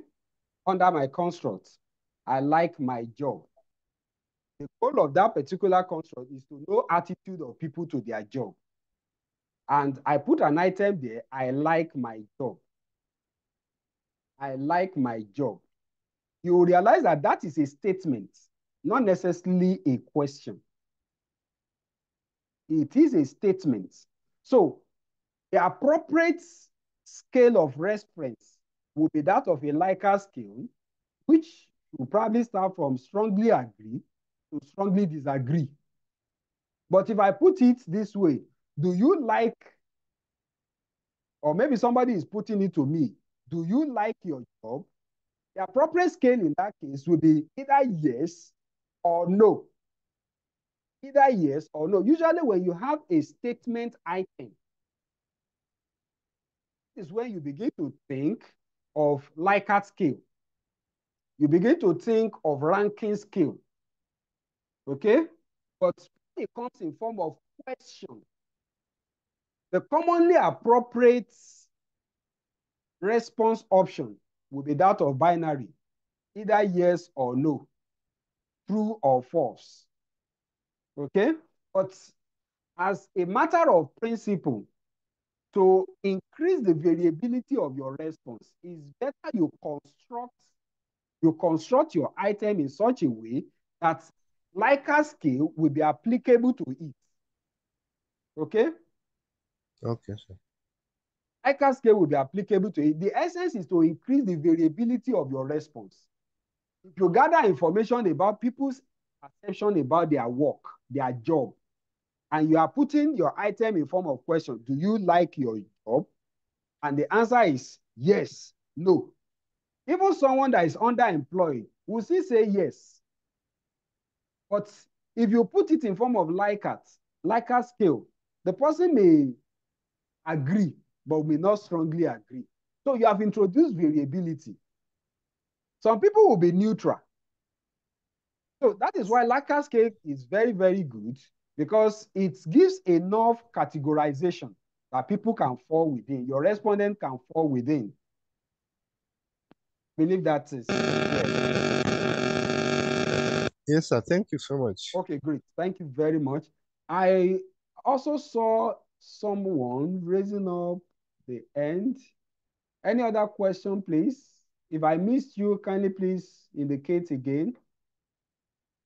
Speaker 1: under my construct, I like my job. The goal of that particular construct is to know attitude of people to their job. And I put an item there, I like my job. I like my job. You will realize that that is a statement, not necessarily a question. It is a statement. So the appropriate scale of reference will be that of a Likert scale, which will probably start from strongly agree to strongly disagree. But if I put it this way, do you like, or maybe somebody is putting it to me, do you like your job? The appropriate scale in that case will be either yes or no. Either yes or no. Usually when you have a statement item, is when you begin to think of Likert scale. You begin to think of ranking scale. Okay? But when it comes in form of question, the commonly appropriate response option will be that of binary, either yes or no, true or false. Okay? But as a matter of principle, to increase the variability of your response, it's better you construct your item in such a way that Likert scale will be applicable to it. Okay?
Speaker 4: Okay, sir.
Speaker 1: Likert scale will be applicable to it. The essence is to increase the variability of your response. If you gather information about people's perception about their work, their job, and you are putting your item in form of question, do you like your job? And the answer is yes, no. Even someone that is underemployed will still say yes. But if you put it in form of Likert scale, the person may agree, but may not strongly agree. So you have introduced variability. Some people will be neutral. So that is why Likert scale is very, very good, because it gives enough categorization that people can fall within. Your respondent can fall within. I believe that is clear.
Speaker 4: Yes, sir. Thank you so much.
Speaker 1: Okay, great. Thank you very much. I also saw someone raising up the hand. Any other question, please? If I missed you, kindly please indicate again.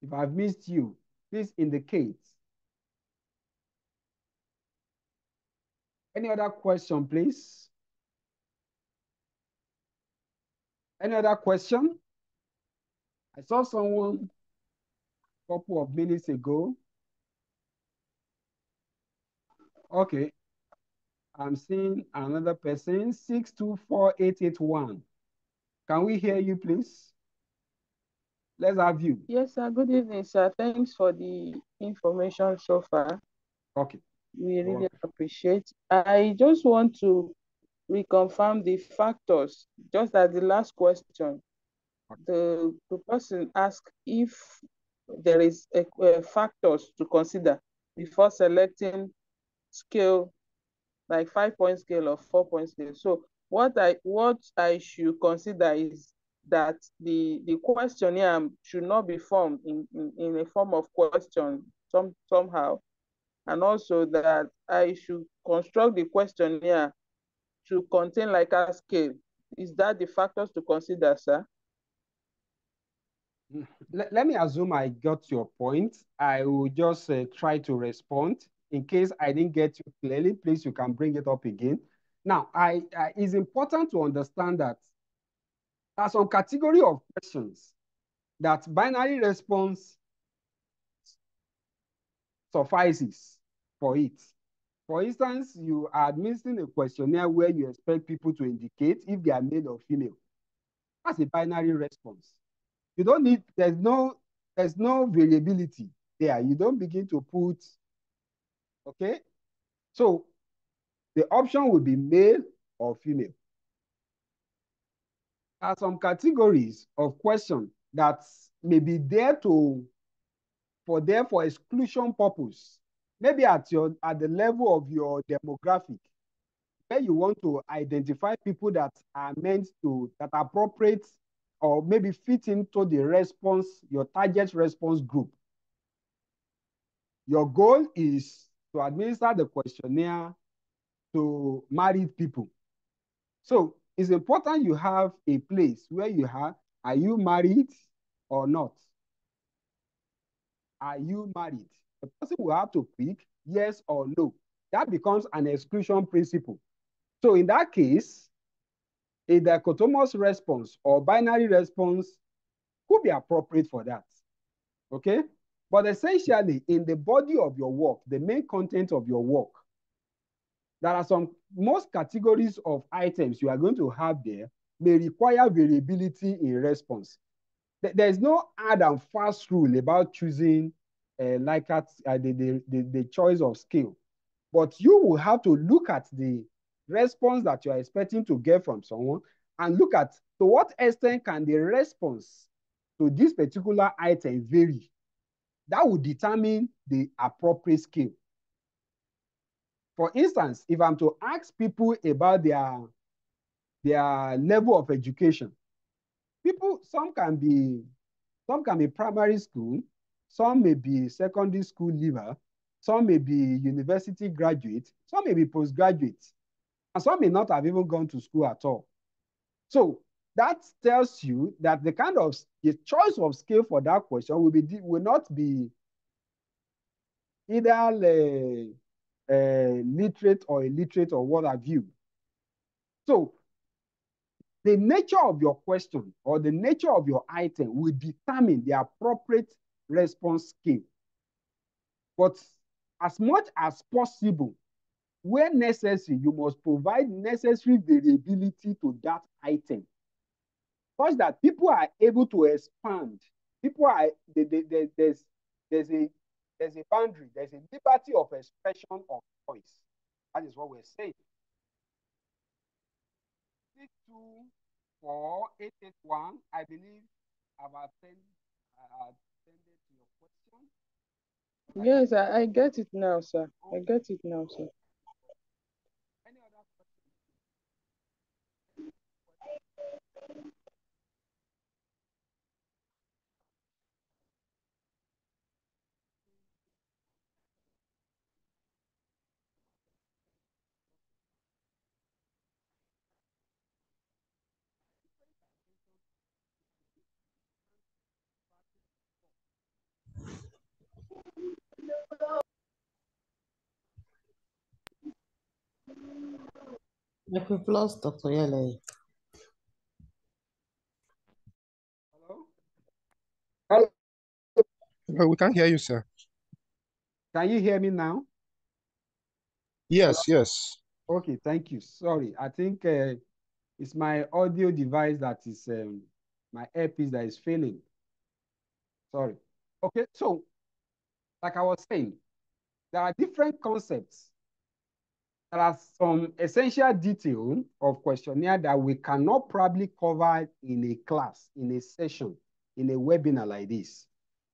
Speaker 1: If I've missed you, please indicate. Any other question, please? Any other question? I saw someone a couple of minutes ago. Okay. I'm seeing another person, 624-881. Can we hear you, please? Let's have you.
Speaker 5: Yes, sir. Good evening, sir. Thanks for the information so far.
Speaker 1: Okay.
Speaker 5: We really appreciate. I just want to reconfirm the factors, just as the last question. The person asked if there is factors to consider before selecting scale, like 5-point scale or 4-point scale. So what I should consider is that the questionnaire should not be formed in a form of question somehow. and also that I should construct the questionnaire to contain Likert scale. Is that the factors to consider, sir?
Speaker 1: Let me assume I got your point. I will just try to respond. In case I didn't get you clearly, please, you can bring it up again. Now, it's important to understand that there are some category of questions that binary response suffices for it. For instance, you are administering a questionnaire where you expect people to indicate if they are male or female. That's a binary response. You don't need, there's no variability there. You don't begin to put, okay? So the option will be male or female. There are some categories of questions that may be there for exclusion purpose. Maybe at the level of your demographic, where you want to identify people that are that are appropriate or maybe fit into the response, your target response group. Your goal is to administer the questionnaire to married people. So it's important you have a place where are you married or not? Are you married? The person will have to pick yes or no. That becomes an exclusion principle. So in that case, a dichotomous response or binary response could be appropriate for that. Okay? But essentially, in the body of your work, the main content of your work, there are most categories of items you are going to have there may require variability in response. There's no hard and fast rule about choosing the choice of skill. But you will have to look at the response that you're expecting to get from someone and look at to what extent can the response to this particular item vary. That will determine the appropriate skill. For instance, if I'm to ask people about their level of education, some can be primary school, some may be secondary school leaver, some may be university graduate, some may be postgraduate, and some may not have even gone to school at all. So that tells you that the choice of skill for that question will not be either literate or illiterate or what have you. So the nature of your question or the nature of your item will determine the appropriate response skill. But as much as possible, where necessary, you must provide necessary variability to that item, such that people are able to expand. There's a boundary, there's a liberty of expression of choice. That is what we're saying. 624-881, I believe I've attended to your question.
Speaker 5: Yes, I get it now, sir. I get it now, sir.
Speaker 1: Any other question?
Speaker 2: Like we've lost Dr. Yele.
Speaker 1: Hello?
Speaker 4: Well, we can't hear you, sir.
Speaker 1: Can you hear me now?
Speaker 4: Yes,
Speaker 1: Hello?
Speaker 4: yes.
Speaker 1: Okay, thank you. Sorry, I think it's my audio device that is, my earpiece that is failing. Sorry. Okay, so like I was saying, there are different concepts. There are some essential detail of questionnaire that we cannot probably cover in a class, in a session, in a webinar like this.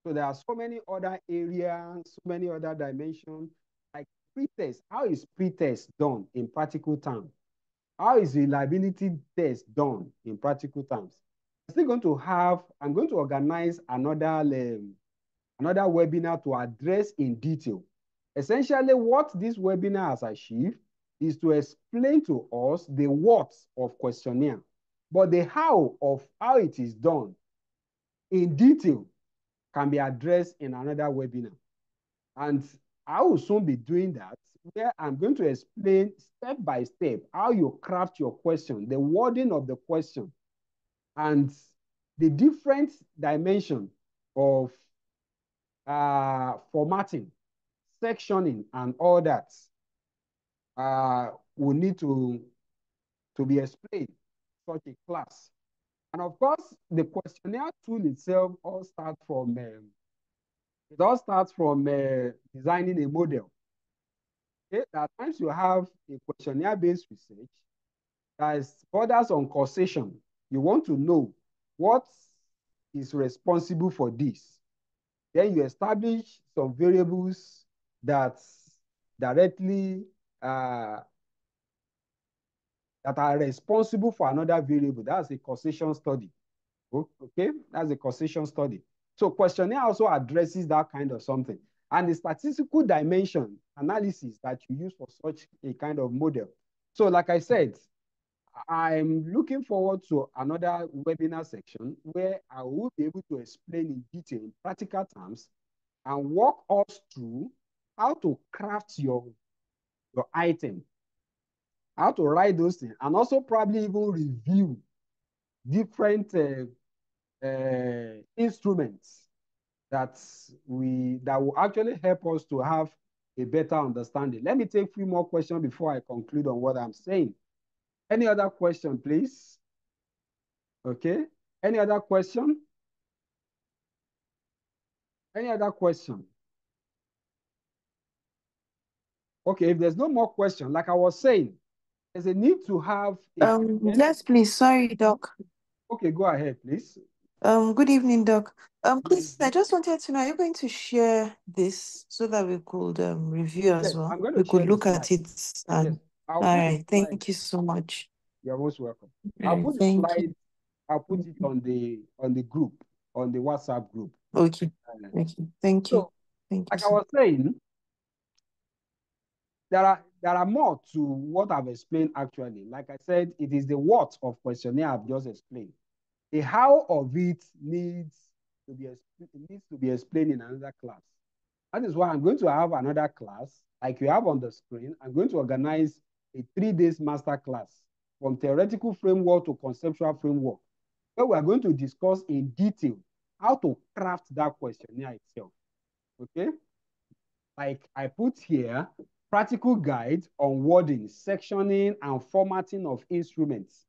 Speaker 1: So there are so many other areas, so many other dimensions, like pretest. How is pretest done in practical terms? How is reliability test done in practical terms? I'm going to organize another webinar to address in detail Essentially, what this webinar has achieved is to explain to us the what of questionnaire, but the how of how it is done in detail can be addressed in another webinar. And I will soon be doing that, where I'm going to explain step by step how you craft your question, the wording of the question, and the different dimension of formatting, sectioning, and all that will need to be explained in such a class. And of course, the questionnaire tool itself all starts from designing a model. Okay? At times you have a questionnaire-based research that is borders on causation. You want to know what is responsible for this. Then you establish some variables that directly that are responsible for another variable. That's a causation study. Okay, that's a causation study. So questionnaire also addresses that kind of something. And the statistical dimension analysis that you use for such a kind of model. So like I said, I'm looking forward to another webinar section where I will be able to explain in detail, in practical terms, and walk us through how to craft your item, how to write those things, and also probably even review different instruments that will actually help us to have a better understanding. Let me take a few more questions before I conclude on what I'm saying. Any other question, please? Okay. Any other question? Any other question? Okay, if there's no more question, like I was saying, there's a need to have
Speaker 6: Yes, please. Sorry, Doc.
Speaker 1: Okay, go ahead, please.
Speaker 6: Good evening, Doc. Please, I just wanted to know, are you going to share this so that we could review as
Speaker 1: Yes,
Speaker 6: well?
Speaker 1: I'm going to
Speaker 6: We could
Speaker 1: share the
Speaker 6: look at
Speaker 1: slide.
Speaker 6: it and
Speaker 1: Yes, I'll
Speaker 6: all
Speaker 1: put the
Speaker 6: right.
Speaker 1: slide.
Speaker 6: Thank you so much.
Speaker 1: You're most welcome.
Speaker 6: All
Speaker 1: I'll
Speaker 6: right,
Speaker 1: put the
Speaker 6: thank
Speaker 1: slide,
Speaker 6: you.
Speaker 1: I'll put it on the group, on the WhatsApp group.
Speaker 6: Okay. Okay. Thank you.
Speaker 1: So,
Speaker 6: Thank you,
Speaker 1: like I
Speaker 6: sir.
Speaker 1: was saying, there are more to what I've explained actually. Like I said, it is the what of questionnaire I've just explained. The how of it needs to be explained in another class. That is why I'm going to have another class, like you have on the screen. I'm going to organize a 3 days master class from theoretical framework to conceptual framework, where we are going to discuss in detail how to craft that questionnaire itself. Okay? Like I put here, practical guide on wording, sectioning, and formatting of instruments.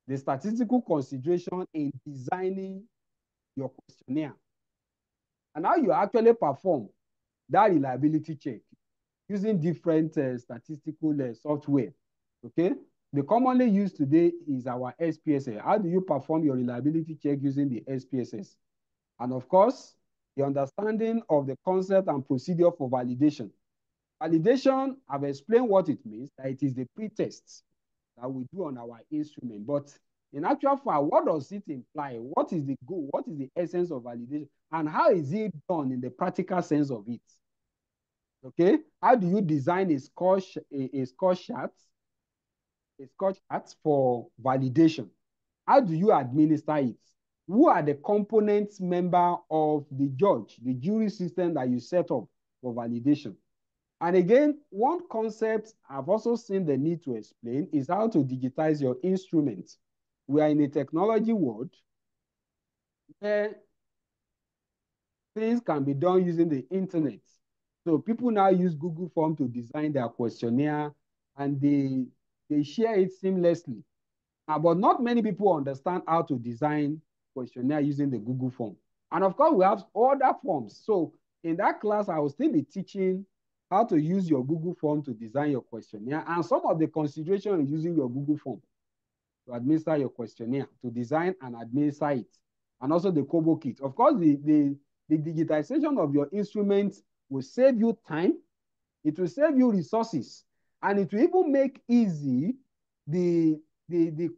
Speaker 1: The statistical consideration in designing your questionnaire. And how you actually perform that reliability check using different statistical software. Okay? The commonly used today is our SPSS. How do you perform your reliability check using the SPSS? And of course, the understanding of the concept and procedure for validation. Validation, I've explained what it means, that it is the pre-test that we do on our instrument. But in actual fact, what does it imply? What is the goal? What is the essence of validation? And how is it done in the practical sense of it? Okay, how do you design a score chart for validation? How do you administer it? Who are the components member of the jury system that you set up for validation? And again, one concept I've also seen the need to explain is how to digitize your instruments. We are in a technology world where things can be done using the internet. So people now use Google Form to design their questionnaire, and they share it seamlessly. But not many people understand how to design questionnaire using the Google Form. And of course, we have other forms. So in that class, I will still be teaching how to use your Google Form to design your questionnaire and some of the consideration in using your Google Form to administer your questionnaire, to design and administer it, and also the Kobo kit. Of course, the digitization of your instruments will save you time, it will save you resources, and it will even make easy the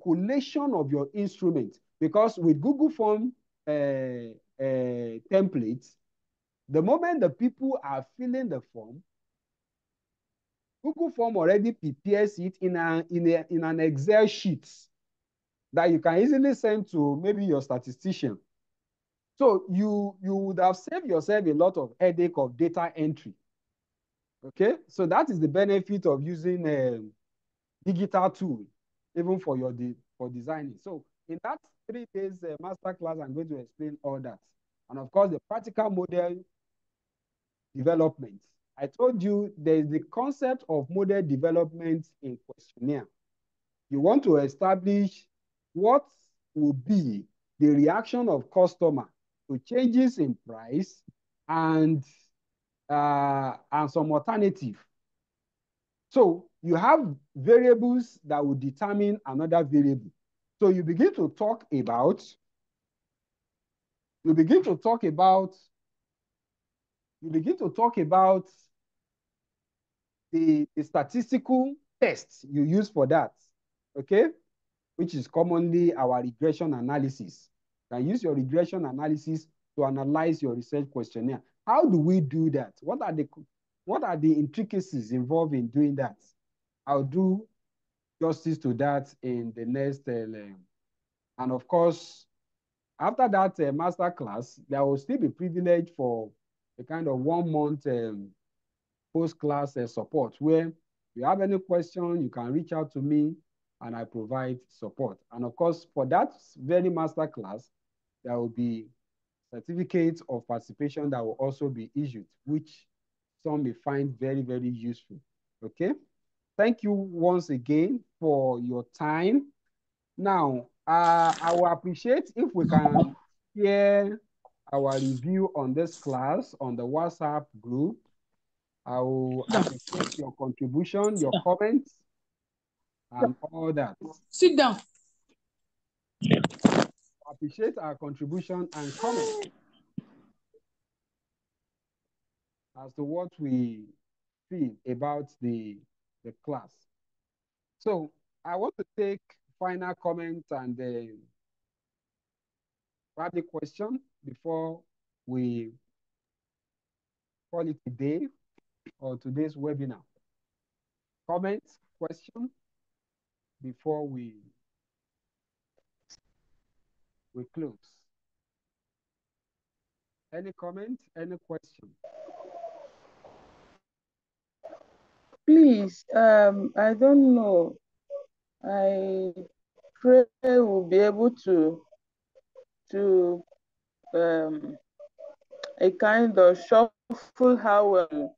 Speaker 1: collation of your instrument, because with Google Form templates, the moment the people are filling the form, Google Form already prepares it in an Excel sheet that you can easily send to maybe your statistician. So you would have saved yourself a lot of headache of data entry. Okay, so that is the benefit of using a digital tool, even for your for designing. So in that 3 days master class, I'm going to explain all that, and of course the practical model development. I told you there is the concept of model development in questionnaire. You want to establish what will be the reaction of customer to changes in price and some alternative. So you have variables that will determine another variable. So you begin to talk about the statistical tests you use for that, okay? Which is commonly our regression analysis. You can use your regression analysis to analyze your research questionnaire. How do we do that? What are the intricacies involved in doing that? I'll do justice to that in the next and of course, after that master class, there will still be privilege for a kind of 1 month post-class support where if you have any question, you can reach out to me and I provide support. And of course, for that very master class, there will be certificates of participation that will also be issued, which some may find very, very useful. Okay. Thank you once again for your time. Now, I will appreciate if we can share our review on this class on the WhatsApp group. I will appreciate your contribution, your comments, and all that.
Speaker 7: Sit down.
Speaker 1: Appreciate our contribution and comments as to what we feel about the class. So I want to take final comments and probably question before we call it a day or today's webinar. Comments, question before we close. Any comment, any question?
Speaker 5: Please, I don't know. I pray we'll be able to a kind of shuffle how we'll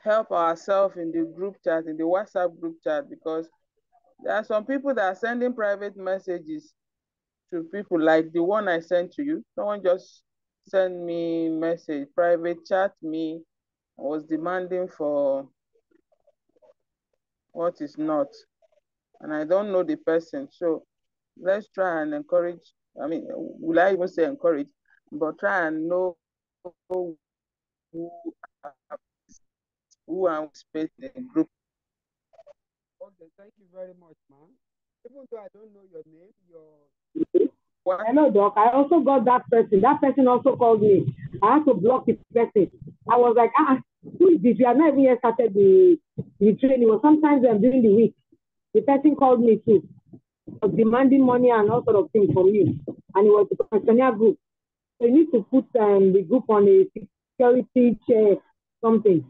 Speaker 5: help ourselves in the group chat, in the WhatsApp group chat, because there are some people that are sending private messages to people like the one I sent to you. Someone just sent me message, private chat me, was demanding for what is not. And I don't know the person. So let's try and encourage, I mean, will I even say encourage, but try and know who I'm space in the group.
Speaker 1: Okay, thank you very much, man. Even though I don't know your name,
Speaker 3: Hello, Doc. I also got that person. That person also called me. I had to block the person. I was like, who is this? We have not even yet started the training. Well, sometimes during the week, the person called me too. Was demanding money and all sort of things from you. And it was the questionnaire group. So you need to put the group on a security chair, something.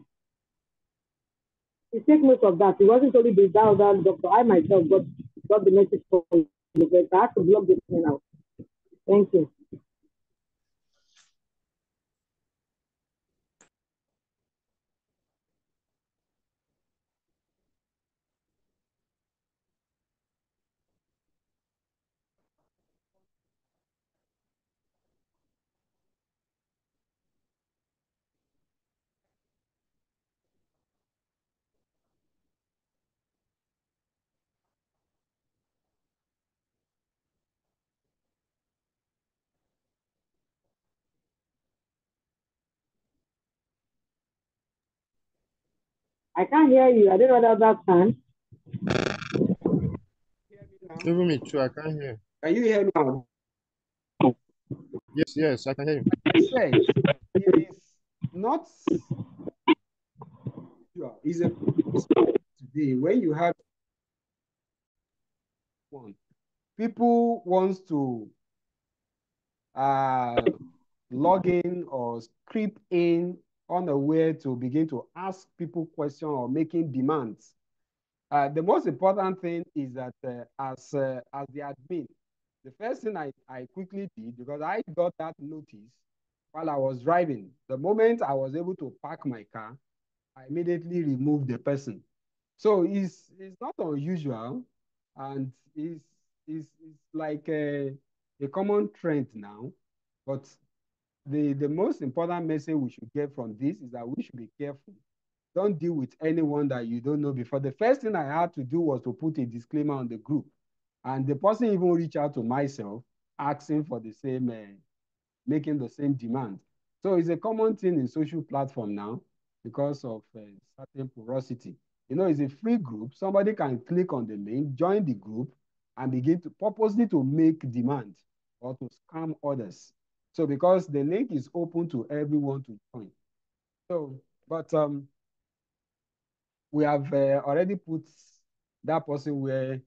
Speaker 3: You take note of that. It wasn't only the other doctor. I myself got the message from you. I have to block this thing out. Thank you. I can't hear you. I don't know that time.
Speaker 4: Even me too, I can't hear.
Speaker 1: can you hear me now?
Speaker 4: Yes, I can hear you.
Speaker 1: I said it is not sure. It's a today, when you have one, people wants to log in or creep in unaware to begin to ask people questions or making demands. The most important thing is that as the admin, the first thing I quickly did, because I got that notice while I was driving, the moment I was able to park my car, I immediately removed the person. So it's not unusual, and it's like a common trend now. But the most important message we should get from this is that we should be careful. Don't deal with anyone that you don't know before. The first thing I had to do was to put a disclaimer on the group. And the person even reached out to myself, asking for the same, making the same demand. So it's a common thing in social platform now because of certain porosity. You know, it's a free group. Somebody can click on the link, join the group, and begin to purposely to make demand or to scam others. So because the link is open to everyone to join. So, but we have already put that person where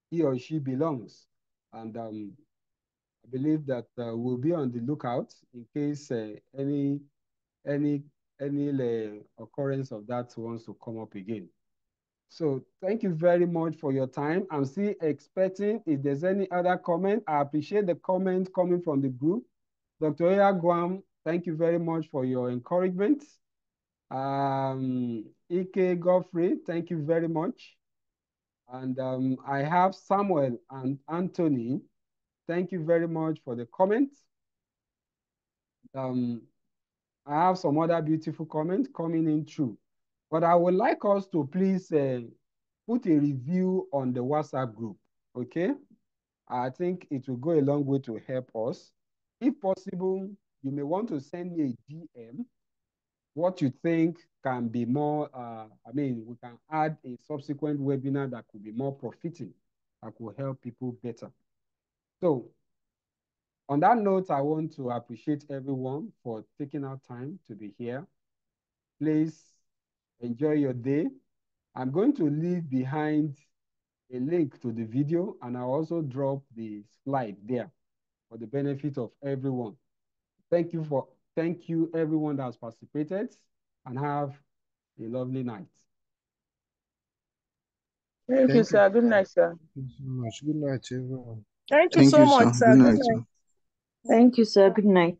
Speaker 1: he or she belongs. And I believe that we'll be on the lookout in case any occurrence of that wants to come up again. So thank you very much for your time. I'm still expecting if there's any other comment. I appreciate the comment coming from the group. Dr. Oya Guam, thank you very much for your encouragement. Ike Godfrey, thank you very much. And I have Samuel and Anthony. Thank you very much for the comments. I have some other beautiful comments coming in through. But I would like us to please put a review on the WhatsApp group, okay? I think it will go a long way to help us. If possible, you may want to send me a DM what you think can be more, we can add a subsequent webinar that could be more profiting, that could help people better. So on that note, I want to appreciate everyone for taking out time to be here. Please enjoy your day. I'm going to leave behind a link to the video, and I'll also drop the slide there for the benefit of everyone. Thank you everyone that has participated, and have a lovely night.
Speaker 5: Thank you, sir. Good night, sir.
Speaker 4: Thank you so much. Good night, everyone.
Speaker 7: Thank you so much, sir. Good night.
Speaker 8: Thank you, sir. Good night.